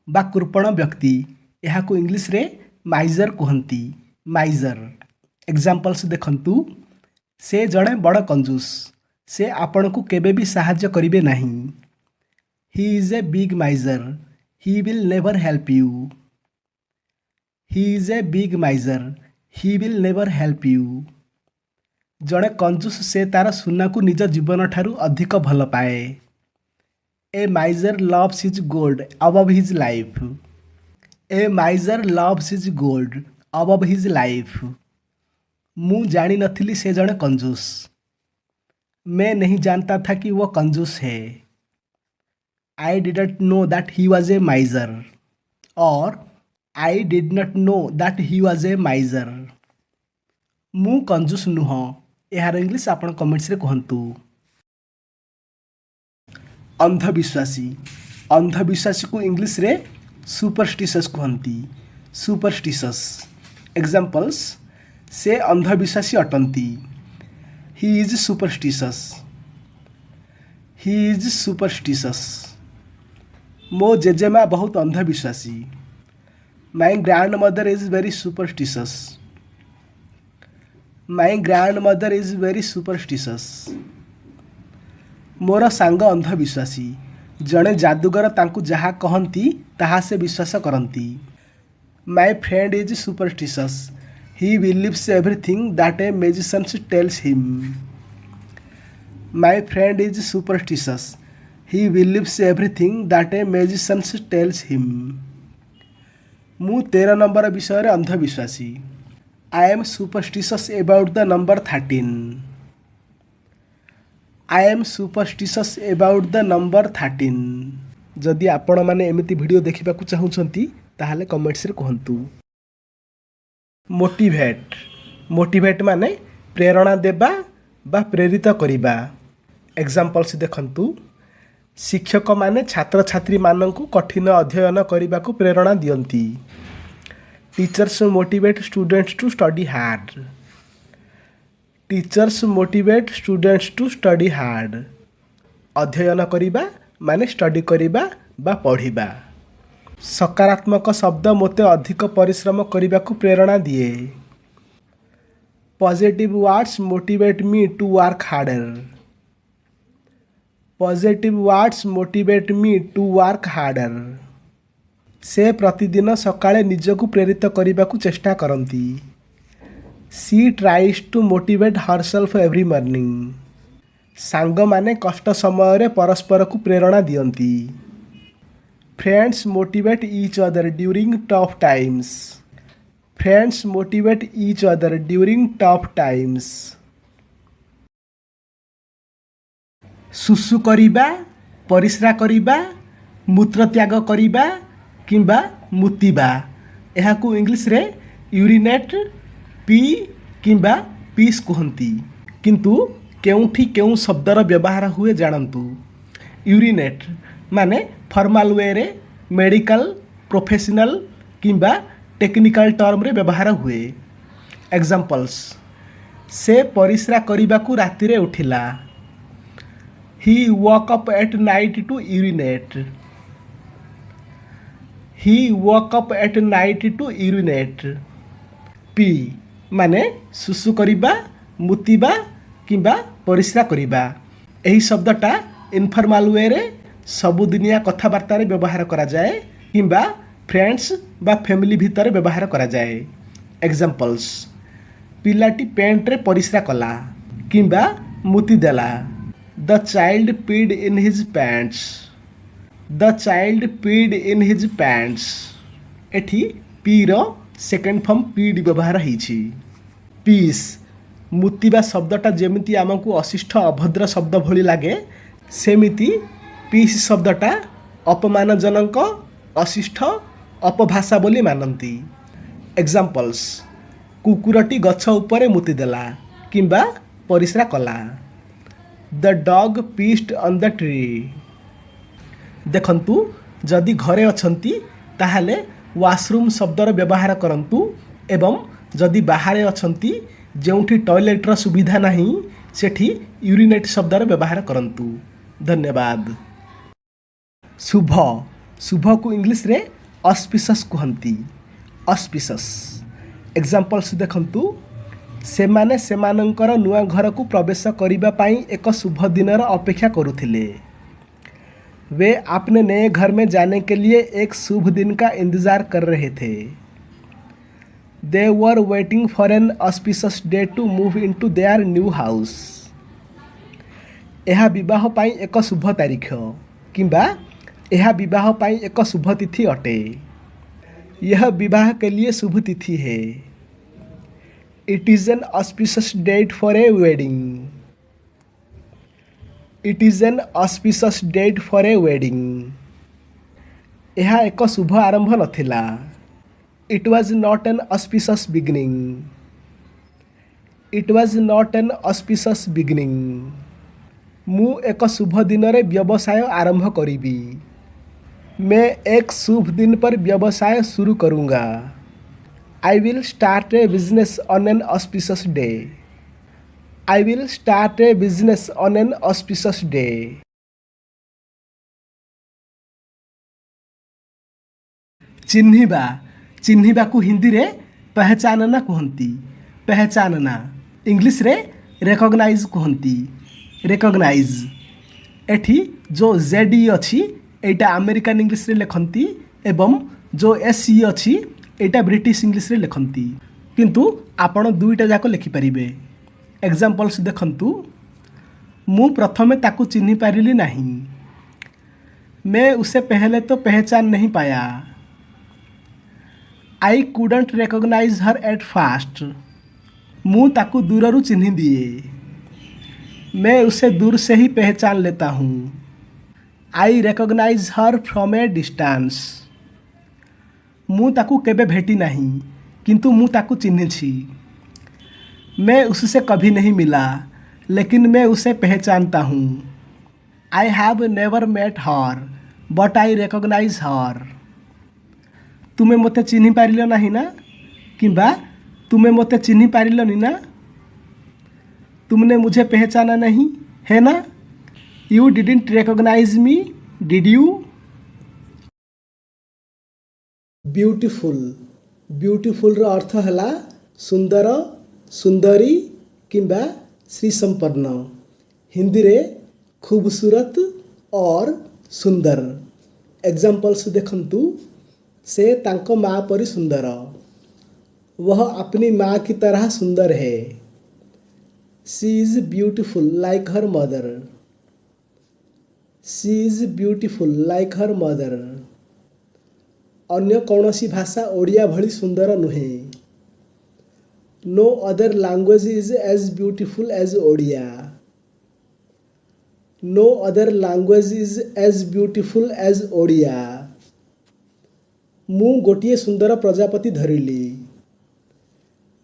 बा कृपण व्यक्ति, यहाँ को इंग्लिश रे माइजर कहंती, माइजर। एग्जाम्पल्स देखंतु। से जड़े बड़ कंजूस, से आपण को केबे भी साहाय्य करिवे नहीं। He is a big माइजर, he will never help you, he is a big माइजर, he will never help you. जड़े कंजूस, से तार सुना को निज जीवन ठारू अधिक भल पाए। A miser loves his gold above his life, a miser loves his gold above his life. मु जानी नथिली से जड़े कंजूस, मैं नहीं जानता था कि वह कंजूस है। I didn't know that he was a miser, और I did not know that he was a miser. मु कंजूस नुह, यार इंग्लिश आपण कमेंट्स रे कहंतु। अंधविश्वासी, अंधविश्वासी को इंग्लिश रे सुपरस्टिशस कहंती, सुपरस्टिशस। एग्जाम्पल्स। से अंधविश्वासी अटंती, he is superstitious, he is सुपरस्टिशस। मो जेजेमा बहुत अंधविश्वासी, my grandmother is very superstitious, my grandmother is very superstitious. मोर सांग अंधविश्वासी, जड़े जादूगर तांकु जहा कहती ताहा से विश्वास करती। My friend is superstitious, he believes everything that a magician tells him. My friend is superstitious, he believes everything that a magician tells him. मु 13 नंबर विषय रे अंधविश्वासी। I am superstitious about the number 13, I am superstitious about the number 13। जदि आपण माने एमिति वीडियो देखिबा को चाहुछंती ताहाले कमेंट्स रे कहंतु। मोटिवेट, मोटिवेट माने प्रेरणा देबा बा प्रेरित करिबा। एग्जाम्पल्स देखंतु। शिक्षक माने छात्र छात्री माननकु कठिन अध्ययन करिबा को प्रेरणा दियंती। Teachers motivate students to study hard, teachers motivate students to study hard. अध्ययन करिबा माने स्टडी करिबा बा पढ़िबा। सकारात्मक शब्द मोते अधिक परिश्रम करिबा को प्रेरणा दिए। Positive words motivate me to work harder, positive words motivate me to work harder. से प्रतिदिन सकाळे निजकु प्रेरित करिबा को चेष्टा करंती। She tries to motivate herself every morning. सांग माने कष्ट समय रे परस्पर को प्रेरणा दियंती। Friends motivate each other during tough times, friends motivate each other during tough times. सुसु करिबा, परिस्रा करिबा, मूत्र त्याग करिबा किंबा मुतिबा ଏହାକୁ ଇଂଲିଶରେ ୟୁରିନେଟ୍ ପି କିମ୍ବା ପିସ୍ କୁହନ୍ତି। କିନ୍ତୁ କେଉଁଠି କେଉଁ ଶବ୍ଦର ବ୍ୟବହାର ହୁଏ ଜାଣନ୍ତୁ। ୟୁରିନେଟ୍ ମାନେ ଫର୍ମାଲ ୱେରେ, ମେଡ଼ିକାଲ, ପ୍ରୋଫେସନାଲ କିମ୍ବା ଟେକ୍ନିକାଲ ଟର୍ମରେ ବ୍ୟବହାର ହୁଏ। ଏକ୍ଜାମ୍ପଲ୍ସ: ସେ ପରିସ୍ରା କରିବାକୁ ରାତିରେ ଉଠିଲା। He woke up at night to urinate. He woke up at night to urinate. Pee ମାନେ ସୁସୁ କରିବା, ମୁତିବା କିମ୍ବା ପରିସ୍ରା କରିବା। ଏହି ଶବ୍ଦଟା ଇନଫର୍ମାଲ ୱେରେ ସବୁଦିନିଆ କଥାବାର୍ତ୍ତାରେ ବ୍ୟବହାର କରାଯାଏ କିମ୍ବା ଫ୍ରେଣ୍ଡସ୍ ବା ଫ୍ୟାମିଲି ଭିତରେ ବ୍ୟବହାର କରାଯାଏ। ଏକ୍ଜାମ୍ପଲ୍ସ: ପିଲାଟି ପ୍ୟାଣ୍ଟରେ ପରିସ୍ରା କଲା କିମ୍ବା ମୁତି ଦେଲା। The child peed in his pants. The child peed in his pants. ଏଠି ପିର ସେକେଣ୍ଡ ଫର୍ମ ପିଡ୍ ବ୍ୟବହାର ହେଇଛି। ପିସ୍ ମୁତିବା ଶବ୍ଦଟା ଯେମିତି ଆମକୁ ଅଶିଷ୍ଟ ଅଭଦ୍ର ଶବ୍ଦ ଭଳି ଲାଗେ, ସେମିତି ପିସ୍ ଶବ୍ଦଟା ଅପମାନଜନକ, ଅଶିଷ୍ଟ, ଅପଭାଷା ବୋଲି ମାନନ୍ତି। ଏକ୍ଜାମ୍ପଲ୍ସ: କୁକୁରଟି ଗଛ ଉପରେ ମୁତିଦେଲା କିମ୍ବା ପରିସ୍ରା କଲା। ଦ ଡଗ୍ ପିସ୍ଡ ଅନ୍ ଦ ଟ୍ରି। ଦେଖନ୍ତୁ, ଯଦି ଘରେ ଅଛନ୍ତି ତାହେଲେ ୱାଶରୁମ୍ ଶବ୍ଦର ବ୍ୟବହାର କରନ୍ତୁ ଏବଂ ଯଦି ବାହାରେ ଅଛନ୍ତି ଯେଉଁଠି ଟଏଲେଟ୍ର ସୁବିଧା ନାହିଁ ସେଠି ୟୁରିନେଟ୍ ଶବ୍ଦର ବ୍ୟବହାର କରନ୍ତୁ। ଧନ୍ୟବାଦ। ଶୁଭ ଶୁଭକୁ ଇଂଲିଶରେ ଅସ୍ପିସସ୍ କୁହନ୍ତି। ଅସ୍ପିସସ୍। ଏକ୍ଜାମ୍ପଲ୍ସ ଦେଖନ୍ତୁ, ସେମାନେ ସେମାନଙ୍କର ନୂଆ ଘରକୁ ପ୍ରବେଶ କରିବା ପାଇଁ ଏକ ଶୁଭ ଦିନର ଅପେକ୍ଷା କରୁଥିଲେ। वे अपने नए घर में जाने के लिए एक शुभ दिन का इंतजार कर रहे थे। They were waiting for an auspicious day to move into their new house. ଏହା ବିବାହ ପାଇଁ ଏକ ଶୁଭ ତାରିଖ କିମ୍ବା ଏହା ବିବାହ ପାଇଁ ଏକ ଶୁଭ ତିଥି ଅଟେ। यह विवाह के लिए शुभ तिथि है। It is an auspicious date for a wedding. It is an auspicious date for a wedding. ଏହା ଏକ ଶୁଭ ଆରମ୍ଭ ନଥିଲା। It was not an auspicious beginning. It was not an auspicious beginning. ମୁଁ ଏକ ଶୁଭ ଦିନରେ ବ୍ୟବସାୟ ଆରମ୍ଭ କରିବି। मैं एक शुभ दिन पर व्यवसाय शुरू करूँगा। I will start a business on an auspicious day. I will start a business on an auspicious day. ଚିହ୍ନିବା ଚିହ୍ନିବାକୁ ହିନ୍ଦୀରେ ପହଚାନନା କୁହନ୍ତି। ପହଚାନନା ଇଂଲିଶରେ ରେକଗ୍ନାଇଜ୍ କୁହନ୍ତି। ରେକଗ୍ନାଇଜ୍। ଏଠି ଯେଉଁ ଜେଡ୍ ଅଛି ଏଇଟା ଆମେରିକାନ ଇଂଲିଶରେ ଲେଖନ୍ତି ଏବଂ ଯେଉଁ ଏସ୍ ଅଛି ଏଇଟା ବ୍ରିଟିଶ ଇଂଲିଶରେ ଲେଖନ୍ତି, କିନ୍ତୁ ଆପଣ ଦୁଇଟା ଯାକ ଲେଖିପାରିବେ। ଏକ୍ଜାମ୍ପଲ୍ସ ଦେଖନ୍ତୁ, ମୁଁ ପ୍ରଥମେ ତାକୁ ଚିହ୍ନି ପାରିଲି ନାହିଁ। मैं उसे पहले तो पहचान नहीं पाया। I couldn't recognize her at first. ମୁଁ ତାକୁ ଦୂରରୁ ଚିହ୍ନି ଦିଏ। मैं उसे दूर से ही पहचान लेता हूँ। I recognize her from a distance. ମୁଁ ତାକୁ କେବେ ଭେଟି ନାହିଁ କିନ୍ତୁ ମୁଁ ତାକୁ ଚିହ୍ନିଛି। मैं उससे कभी नहीं मिला लेकिन मैं उसे पहचानता हूँ। I have never met her but I recognize her. ତୁମେ ମୋତେ ଚିହ୍ନି ପାରିଲ ନାହିଁ ନା କିମ୍ବା ତୁମେ ମୋତେ ଚିହ୍ନି ପାରିଲନି ନା। तुमने मुझे पहचाना नहीं है ना। You didn't recognize me, did you? Beautiful ब्यूटीफुलର ଅର୍ଥ ହେଲା ସୁନ୍ଦର, ସୁନ୍ଦରୀ କିମ୍ବା ଶ୍ରୀ ସମ୍ପନ୍ନ। ହିନ୍ଦୀରେ खूबसूरत और सुंदर। एग्जाम्पल्स देखंतु, से तांको माँ परी सुंदर। वह अपनी माँ की तरह सुंदर है। She is beautiful like her mother. She is beautiful like her mother. अन्य कौनसी भाषा ओडिया भली सुंदर नुहे। No other language is as beautiful as Odia. No other language is as beautiful as Odia. ମୁଁ ଗୋଟିଏ सुंदर प्रजापति धरिली।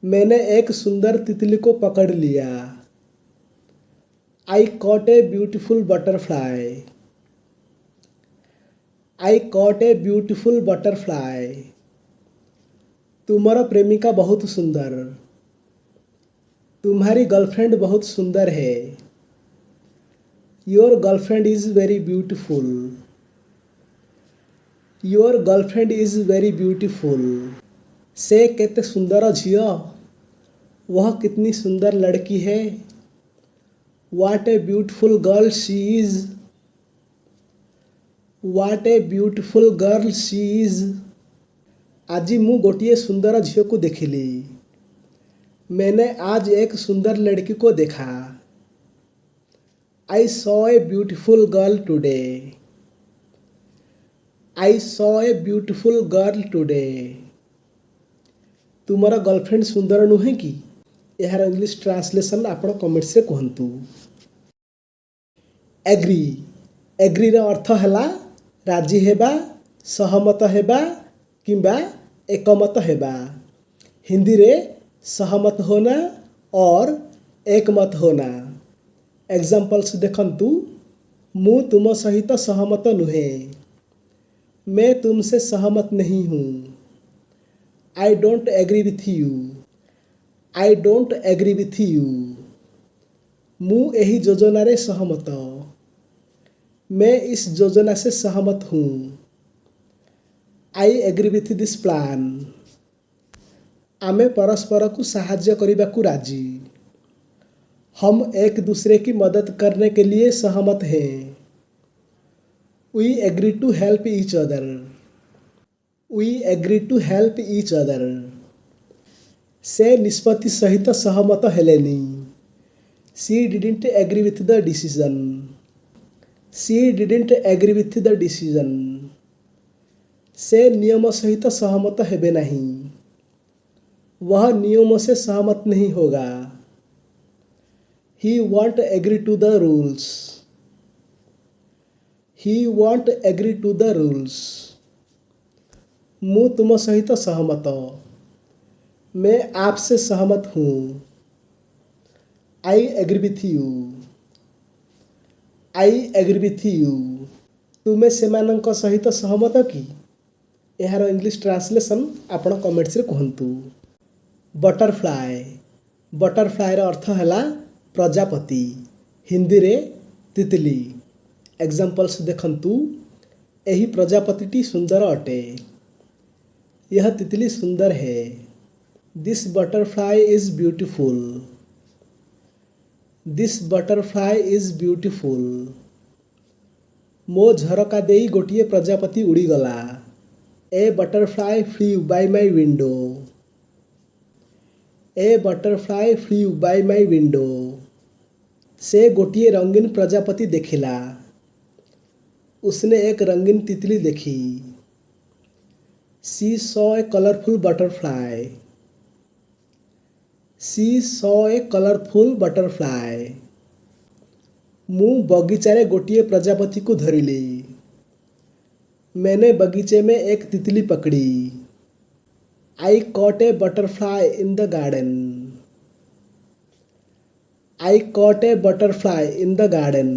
मैंने एक सुंदर तितली को पकड़ लिया। I caught a beautiful butterfly. I caught a beautiful butterfly. तुम्हारा प्रेमिका बहुत सुंदर। तुम्हारी गर्लफ्रेंड बहुत सुंदर है। Your girlfriend is very beautiful. Your girlfriend is very beautiful. से केते सुंदर झियो। वह कितनी सुंदर लड़की है। What a beautiful girl she is. What a beautiful girl she is. आज मु गोटिए सुंदर झियो को देखिली। मैंने आज एक सुंदर लड़की को देखा। I saw a beautiful girl today. I saw a beautiful girl today. तुम्हारा गर्लफ्रेंड सुंदर नुहे कि? यार इंग्लिश ट्रांसलेशन आपण कमेंट से कहतु। एग्री। एग्री रा अर्थ हैला राजी हेबा, सहमत हेबा किंबा एकमत हेबा। हिंदी रे सहमत होना और एकमत होना। एग्जाम्पल्स देखंतु। मु तुम सहित सहमत नुहे। मैं तुमसे सहमत नहीं हूँ। I don't agree with you. I don't agree with you. मु एही योजना रे सहमत। मैं इस योजना से सहमत हूँ। I agree with this plan. आमे परस्पर को साहाଯ୍य करने को राजी। हम एक दूसरे की मदद करने के लिए सहमत हैं। We agree to help each other. We agree to help each other. से निष्पत्ति सहित सहमत हेलेनी। She didn't agree with the decision. She didn't agree with the decision. से नियम सहित सहमत हेबे नहीं। वह नियमों से सहमत नहीं होगा। He won't agree to the rules. He won't agree to the rules. मु तुम सहित सहमत। मैं आपसे सहमत हूँ। I agree with you. I agree with you. तुमे सेमानंक सहित सहमत कि? यार इंग्लिश ट्रांसलेशन आपण कमेंट्स रे कहंतु। बटरफ्लाई। बटरफ्लाई रा अर्थ हैला प्रजापति। हिंदी रे तितली। एग्जाम्पल्स देखंतु। एही प्रजापतिटी सुंदर अटे। यह तितली सुंदर है। This butterfly is beautiful. This butterfly is beautiful. मो झरका देई गोटिए प्रजापति उड़ीगला। A butterfly flew by my window. A butterfly flew by my window. से गोटिए रंगीन प्रजापति देखिला। उसने एक रंगीन तितली देखी। She saw a colourful butterfly. She saw a colourful butterfly. मु बगीचारे गोटिए प्रजापति को धरिली। मैंने बगीचे में एक तितली पकड़ी। I caught a butterfly in the garden. I caught a butterfly in the garden.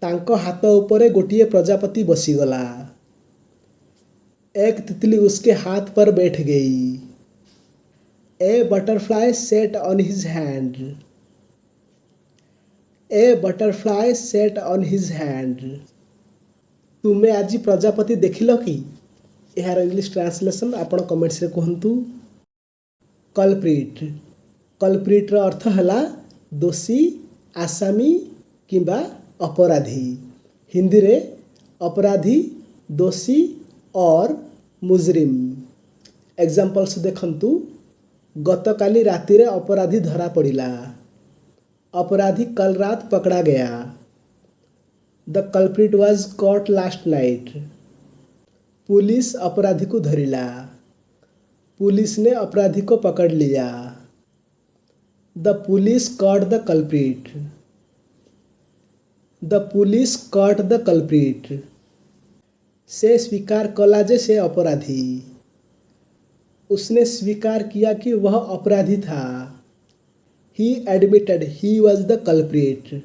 तांको हाथ ऊपर गोटिए प्रजापति बसीगला। एक तितली उसके हाथ पर बैठ गई। A butterfly sat on his hand. A butterfly sat on his hand. तुमे आज प्रजापति देखिल कि? यार इंग्लिश ट्रांसलेशन आपण कमेंट्स रे कहंतु। कल्प्रिट। कल्प्रिट रा अर्थ हैला दोषी, आसामी किंबा अपराधी। हिंदी रे अपराधी, दोषी और मुजरिम। एग्जाम्पल्स देखंतु। गतकाली राति रे अपराधी धरा पड़िला। अपराधी कल रात पकड़ा गया। The culprit was cot last night. Police अपराधी को धरिला। पुलिस ने अपराधी को पकड़ लिया। The police caught the culprit. The police caught the culprit. से स्वीकार कला जे से अपराधी। उसने स्वीकार किया कि वह अपराधी था। ही admitted he was the culprit.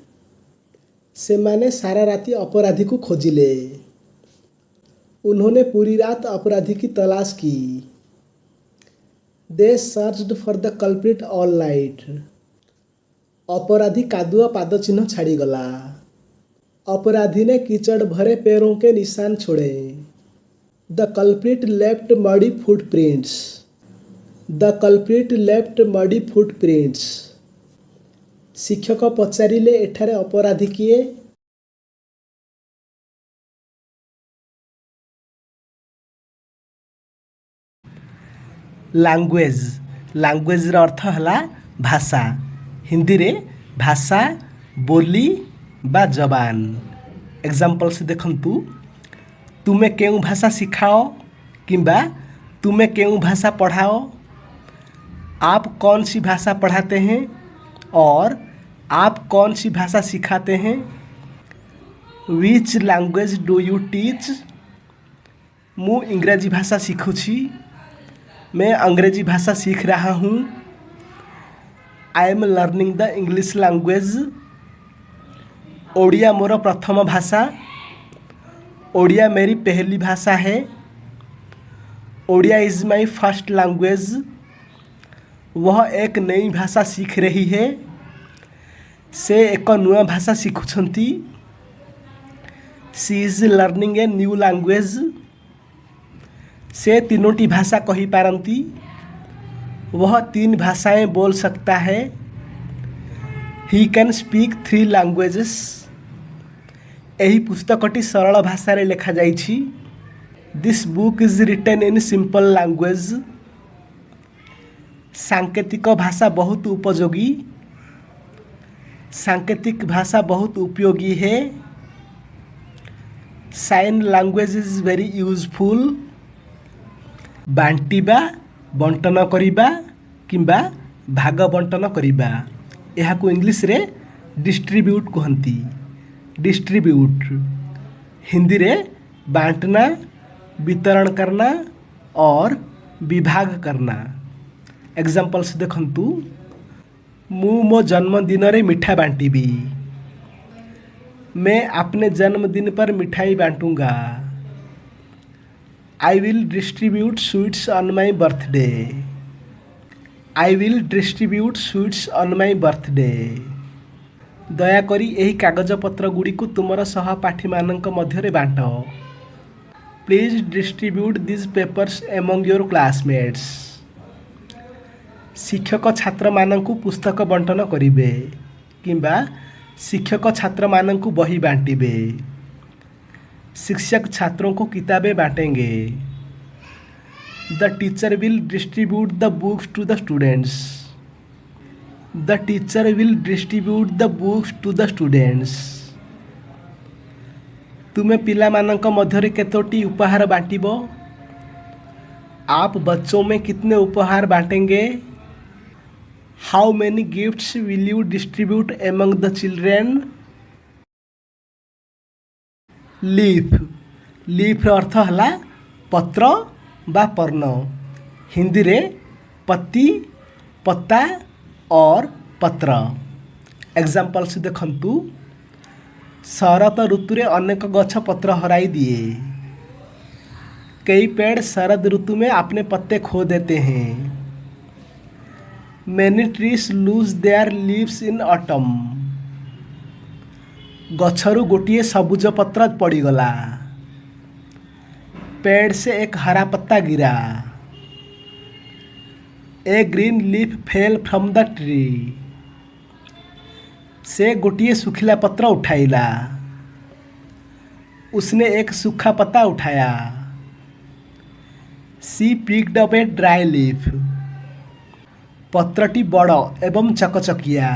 ସେମାନେ सारा राति अपराधी को खोजिले। उन्होंने पूरी रात अपराधी की तलाश की। They searched for the culprit all night. अपराधी कादुआ पाद चिन्ह छाड़ीगला। अपराधी ने कीचड़ भरे पैरों के निशान छोड़े। The culprit left muddy footprints. The culprit left muddy footprints. शिक्षक पचारिले एठारे अपराधी किए। लैंग्वेज लैंग्वेज रो अर्थ हला भाषा। हिंदी रे भाषा बोली बा जबान। एग्जांपल्स देखंतु तुमे केउं भाषा सिखाओ किंबा तुमे केउं भाषा पढ़ाओ। आप कौन सी भाषा पढ़ाते हैं और आप कौन सी भाषा सिखाते हैं। Which language do you teach. मु इंग्रजी भाषा सीखुछि। मैं अंग्रेजी भाषा सीख रहा हूँ। I am learning the English language. Odia मोर प्रथम भाषा। ओडिया मेरी पहली भाषा है। Odia is my first language. वह एक नई भाषा सीख रही है। से एक नुआ भाषा शिखुछंती। She is learning a new language. से तीनोटी भाषा कही पारंती। वह 3 भाषाएं बोल सकता है। He can speak 3 languages. एही पुस्तकटी सरल भाषा रे लेखा जाइछि। This book is written in simple language. सांकेतिक भाषा बहुत उपयोगी। सांकेतिक भाषा बहुत उपयोगी है। Sign language is very useful. बांटिबा बंटन करिबा किंबा भाग बंटन करिबा एहाकु इंग्लिश रे डिस्ट्रीब्यूट कहंती। डिस्ट्रीब्यूट हिंदी रे बांटना वितरण करना और विभाग करना। एग्जांपल्स देखंतु मु मो जन्मदिन रे मिठा बांटीबी। मैं अपने जन्मदिन पर मिठाई बांटूंगा। I will distribute sweets on my birthday. I will distribute sweets on my birthday. दयाकरी एही कागजपत्र गुड़िकु तुमर सहपाठी मानक मध्यरे बांट। Please distribute this papers among your classmates. शिक्षक छात्र मानकु पुस्तक बंटन करिवे किंबा शिक्षक छात्र मानकु बही बांटिबे। शिक्षक छात्रों को किताबें बांटेंगे। The teacher will distribute the books to the students. The teacher will distribute the books to the students. तुमे पिला मानक मध्यरे केतोटी उपहार बांटिबो। आप बच्चों में कितने उपहार बांटेंगे। How many gifts will you distribute among the children. Leaf leaf अर्थ हला पत्र बा पर्ण। हिंदी रे पत्ती पत्ता और पत्र। एग्जांपल्स देखंतु शरत ऋतु रे अनेक गछ पत्र हराई दिए। कई पेड़ शरद ऋतु में अपने पत्ते खो देते हैं। Many trees lose their leaves in autumn. गछरु गोटिए सबुज पत्र पड़ीगला। पेड़ से एक हरा पत्ता गिरा। A green leaf fell from the tree. से गोटिए सुखिला पत्र उठाइला। उसने एक सूखा पत्ता उठाया। सी picked up a dry leaf. पत्रटी बड़ एवं चकचकिया।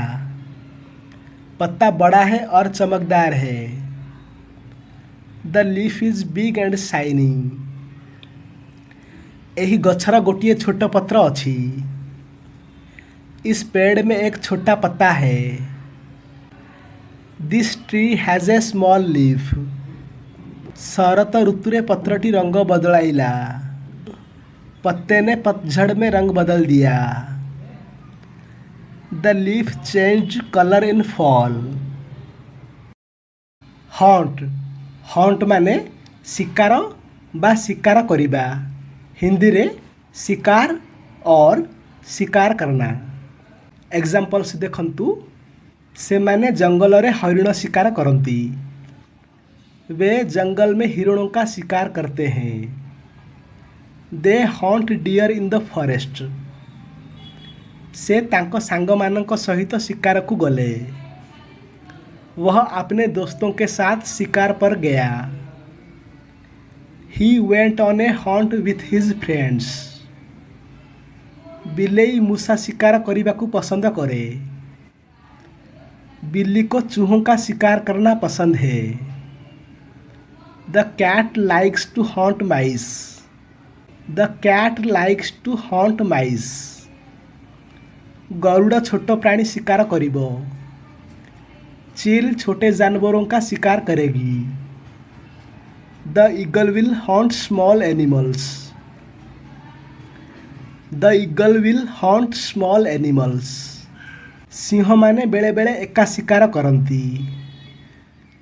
पत्ता बड़ा है और चमकदार है। The leaf is big and shining. एही गछर गोटिए छोट पत्र अछि। इस पेड़ में एक छोटा पत्ता है। This tree has a small leaf. शरत ऋतुरे पत्रटी रंग बदलाइला। पत्ते ने पतझड़ में रंग बदल दिया। The leaf change colour in fall. Hunt hunt माने शिकार बा शिकार करिबा। हिंदी रे शिकार और शिकार करना। एग्जाम्पल्स देखंतु। से माने जंगल रे हरिण शिकार करती। वे जंगल में हिरणों का शिकार करते हैं। They hunt deer in the forest. से तांको सांग मानक सहित शिकार को गले। वह अपने दोस्तों के साथ शिकार पर गया। He went on a hunt with his friends. बिलेई मूसा शिकार करने को पसंद करे। बिल्ली को चूहों का शिकार करना पसंद है। The cat likes to hunt mice. The cat likes to hunt mice. Garuda छोट प्राणी शिकार करिबो। चील छोटे जानवरों का शिकार करेगी। The eagle will hunt small animals. The eagle will hunt small animals. Singh माने बेले बेले एका शिकार करती।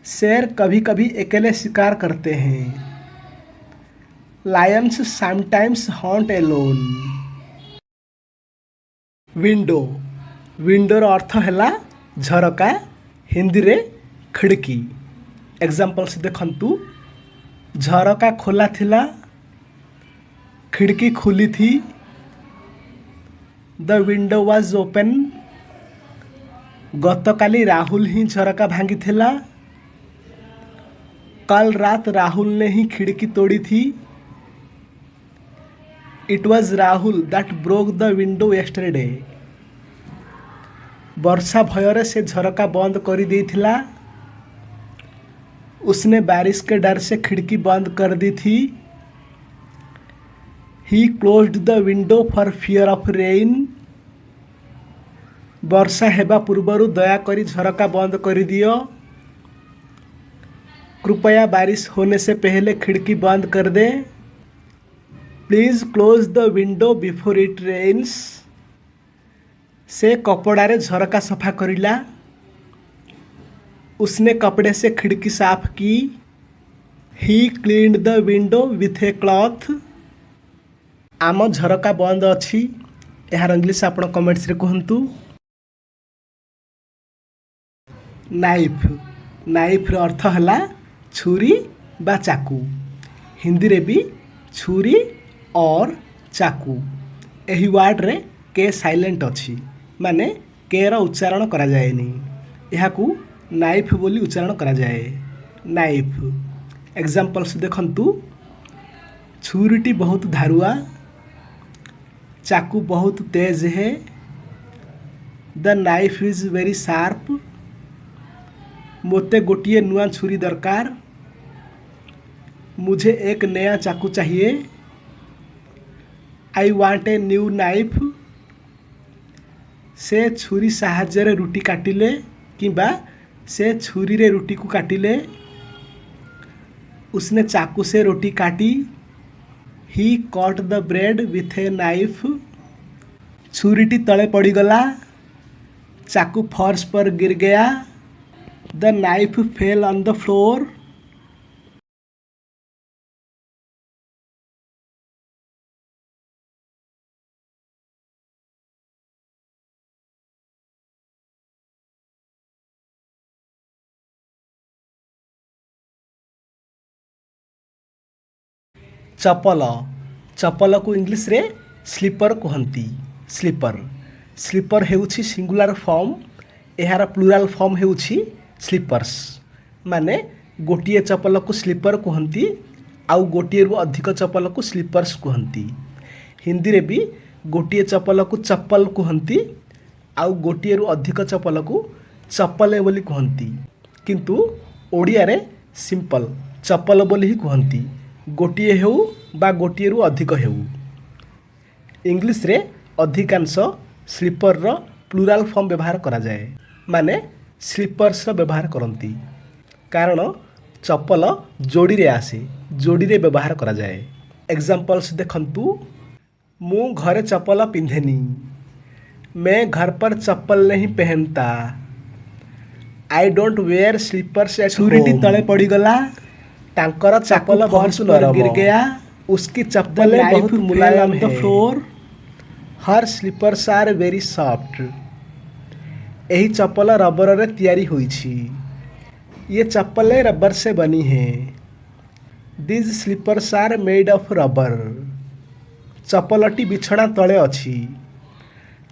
शेर कभी कभी अकेले शिकार करते हैं। Lions sometimes hunt alone. Window विंडोर अर्थ है झरका। हिंदी रे खिड़की। एग्जाम्पल्स देखंतु। झरका खोला थिला। खिड़की खुली थी। The window was open. गतकाली राहुल ही झरका भांगी थिला। कल रात राहुल ने ही खिड़की तोड़ी थी। It was Rahul that broke the window yesterday. वर्षा भୟରେ से झरका बंद कर दी थिला। उसने बारिश के डर से खिड़की बंद कर दी थी। He closed the window for fear of rain. वर्षा हेबा पूर्वरु दया करी झरका बंद कर दियो। कृपया बारिश होने से पहले खिड़की बंद कर दे। Please close the window before it rains. से कपड़ारे झरका सफा करिला। उसने कपड़े से खिड़की साफ की। He cleaned the window with a cloth. आम झरका बंद अच्छी। यार इंग्लिश आप कमेंट्स रे कहतु। नाइफ नाइफ अर्थ है छुरी बा चाकू। हिंदी रे भी छुरी और चाकू। यही वर्ड रे के साइलेंट अच्छी माने के रा उच्चारण करा जाएनी। यहाकू नाइफ बोली उच्चारण करा जाए। नाइफ एग्जाम्पल्स देखंतु। छुरीटी बहुत धारुआ। चाकू बहुत तेज है। The knife is very sharp. मोते गोटिए नुआ छुरी दरकार। मुझे एक नया चाकू चाहिए। I want a new knife. से छुरी साहाଯ୍य रे रुटी काटिले किंबा से छुरी रे रुटी को काटिले। उसने चाकू से रोटी काटी। He cut the bread with a knife. छुरीटी तले पड़ीगला। चाकू फर्श पर गिर गया। The knife fell on the floor. चपल चपल को इंग्लिश रे स्लीपर कहती। स्लीपर स्लीपर हेउछि सिंगुलर फॉर्म। यार प्लुराल फॉर्म हेउछि स्लीपर्स। माने गोटिए चपल को स्लीपर कहती। आउ गोटिए रु अधिक चपल को स्लीपर्स कहती। हिंदी रे भी गोटिए चपल को चप्पल कहती। आउ गोटिए रु अधिक चपल को चप्पल बोली कहती। किंतु ओडिया रे सिंपल चप्पल बोली ही कहती। गोटिए हेउ बा गोटिए रु अधिक हेउ। इंग्लिश रे अधिकांश स्लीपर रो प्लुराल फॉर्म व्यवहार करा जाए। माने स्लीपर्स रो व्यवहार करती। कारण चप्पल जोड़ी रे आसे जोड़ी रे व्यवहार करा जाए। एग्जांपल्स देखंतु मु घरे चप्पल पिंधेनी, मैं घर पर चप्पल नहीं पहनता। I don't wear slippers at छुरीटी तले पड़ीगला, तांकर चप्पल बहुत नरम गिर गया, उसकी चप्पलें बहुत मुलायम है। Floor her slippers are very soft, यही चप्पल रबर रे तैयारी हुई छी। ये चप्पलें रबर से बनी हैं। These slippers are made of rubber. चप्पलटी बिछड़ा तले अच्छी,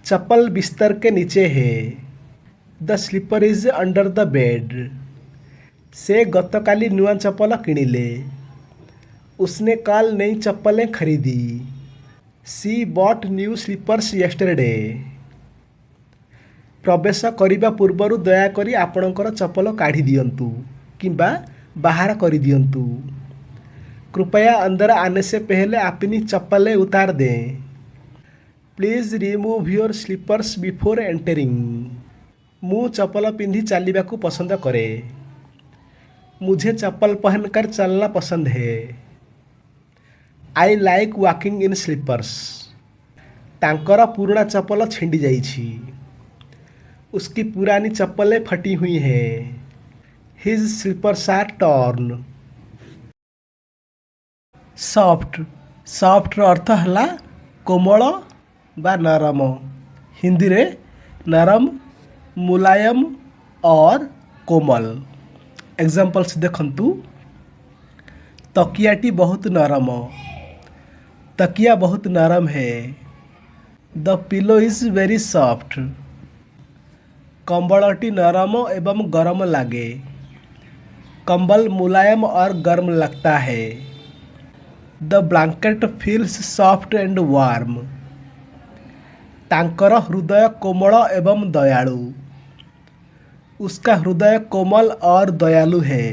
चप्पल बिस्तर के नीचे है। The slipper is under the bed. से गतकाली नुआ चप्पल किଣିले, उसने कल नई चप्पलें खरीदी। She bot new slippers yesterday. प्रवेश करिबा पूर्वरु दयाकरी आपणकर चप्पल काढ़ी दियंतु किंबा बाहर करी दियंतु। कृपया अंदर आने से पहले अपनी चप्पलें उतार दें। Please remove your slippers before entering. मु चप्पल पिंधि चलने को पसंद करे। मुझे चप्पल पहनकर चलना पसंद है। I like walking in slippers. तांकर पुराना चप्पल छिंडी जाइछि, उसकी पुरानी चप्पलें फटी हुई हैं। His slippers are torn. Soft soft अर्थ है कोमल बा नरम। हिंदी रे नरम, मुलायम और कोमल। एग्जांपल्स देखंतु तकियाटी बहुत नरम, तकिया बहुत नरम है। The pillow is very soft. कंबलटी नरम एवं गर्म लागे, कंबल मुलायम और गर्म लगता है। The blanket feels soft and warm. तांकर हृदय कोमल एवं दयालु, उसका हृदय कोमल और दयालु है।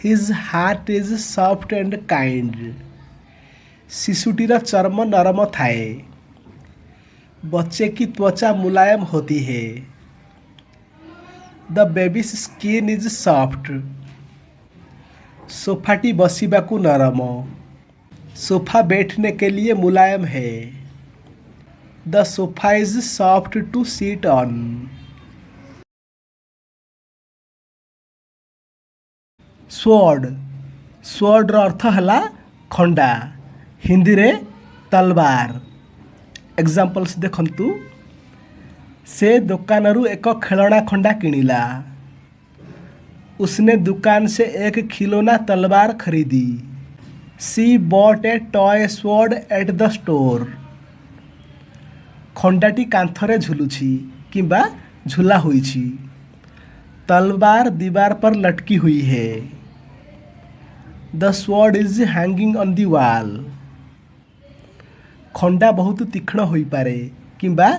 His heart is soft and kind. शिशुटीर चर्म नरम थाए, बच्चे की त्वचा मुलायम होती है। The baby's skin is soft. सोफाटी बसिबाकू नरम, सोफा बैठने के लिए मुलायम है। The sofa is soft to sit on. Sword sword अर्थ है खंडा, हिंदी रे तलवार। एग्जांपल्स देखंतु से दुकानरू एक खेलना खंडा किଣିला, उसने दुकान से एक खिलौना तलवार खरीदी। She bought a toy sword at the store. खंडाटी कांथरे झुलुछि किंबा झुला होइछि। तलवार दीवार पर लटकी हुई है। The sword is hanging on the wall. खंडा बहुत तीक्ष्ण होई पारे किंबा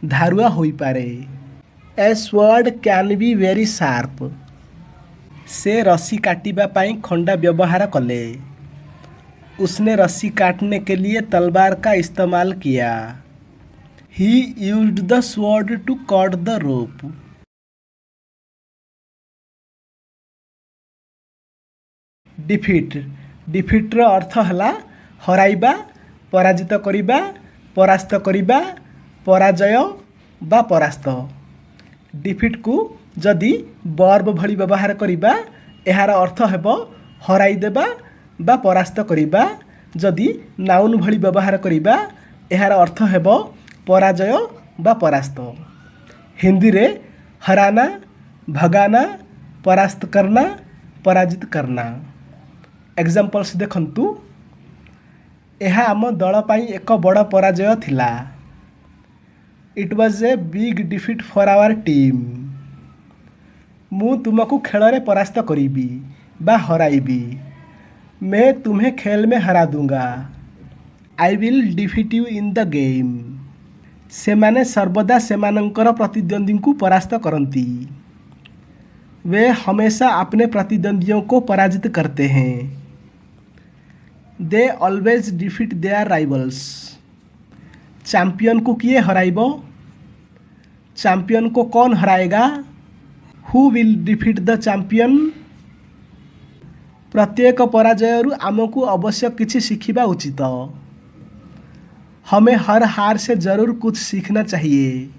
धारुआ होई पारे। A sword can be very sharp. से रस्सी काटिबा पाई खंडा व्यवहार कले, उसने रस्सी काटने के लिए तलवार का इस्तेमाल किया। He used the sword to cut the rope. Defeat defeat रो अर्थ है हराइबा, पराजित करिबा, परास्त करिबा, पराजय बा परास्त। डिफीट को जदि वर्ब भली व्यवहार करिबा एहार अर्थ हेबो हराई देबा बा परास्त करिबा। जदि नाउन भली व्यवहार करिबा एहार अर्थ हेबो पराजय बा परास्त। हिंदी रे हराना, भगाना, परास्त करना, पराजित करना। एग्जांपल्स देखंतु एहा आम दल पाई एक बड़ पराजय थिला। It was a big defeat for our team. मु तुमको खेल में परास्त करीबी बा हराइबी। मैं तुम्हें खेल में हरा दूंगा। I will defeat you in the game. सेमाने सर्वदा सेमानंकर प्रतिद्वंदी को परास्त करती। वे हमेशा अपने प्रतिद्वंदियों को पराजित करते हैं। They always defeat their rivals. Champion को किए हराइबो? चैंपियन को कौन हराएगा? Who will defeat the champion? प्रत्येक पराजयरू आमको अवश्य किसी शिखिबा उचित। हमें हर हार से जरूर कुछ सीखना चाहिए।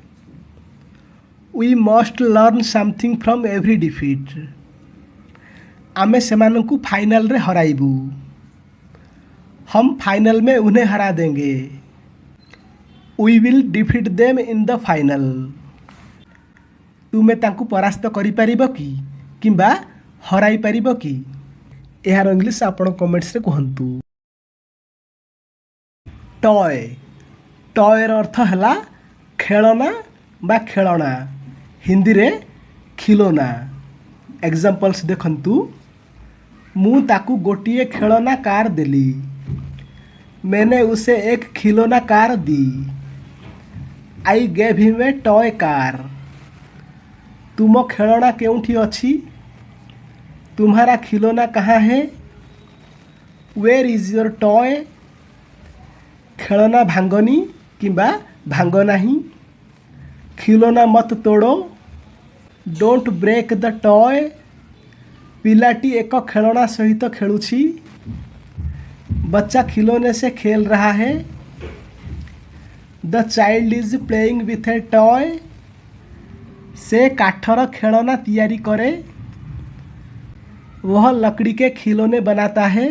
We must learn something from every defeat. आमे सेमानंकु फाइनल रे हराइबू। हम फाइनल में उन्हें हरा देंगे। We will defeat them in the final. तुमे तांकु परास्त करि परिबो कि किंबा हराई परिबो कि? यार इंग्लिश आपण कमेंट्स रे कहंतु। टॉय। टॉय र अर्थ हला खेलना बा खेलना, हिंदी रे खिलौना। एग्जांपल्स देखंतु। मु ताकू गोटिए खेलना कार देली। मैंने उसे एक खिलौना कार दी। I gave him a toy car. तुम खेलना केउठी अछि? तुम्हारा खिलौना कहाँ है? Where is your toy? खेलना भांगनी किंबा भांग नहीं। खिलौना मत तोड़ो। Don't break the toy. पिलाटी एक खेलना सहित खेलुछि। बच्चा खिलौने से खेल रहा है। The child is playing with A toy. से काठर खेलना तैयारी करे। वह लकड़ी के खिलौने बनाता है।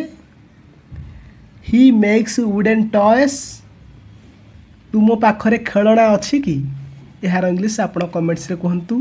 He makes wooden toys. तुम पाखरे खेलना अच्छी कि? यार इंग्लिश आपण कमेंट्स रे कहंतु।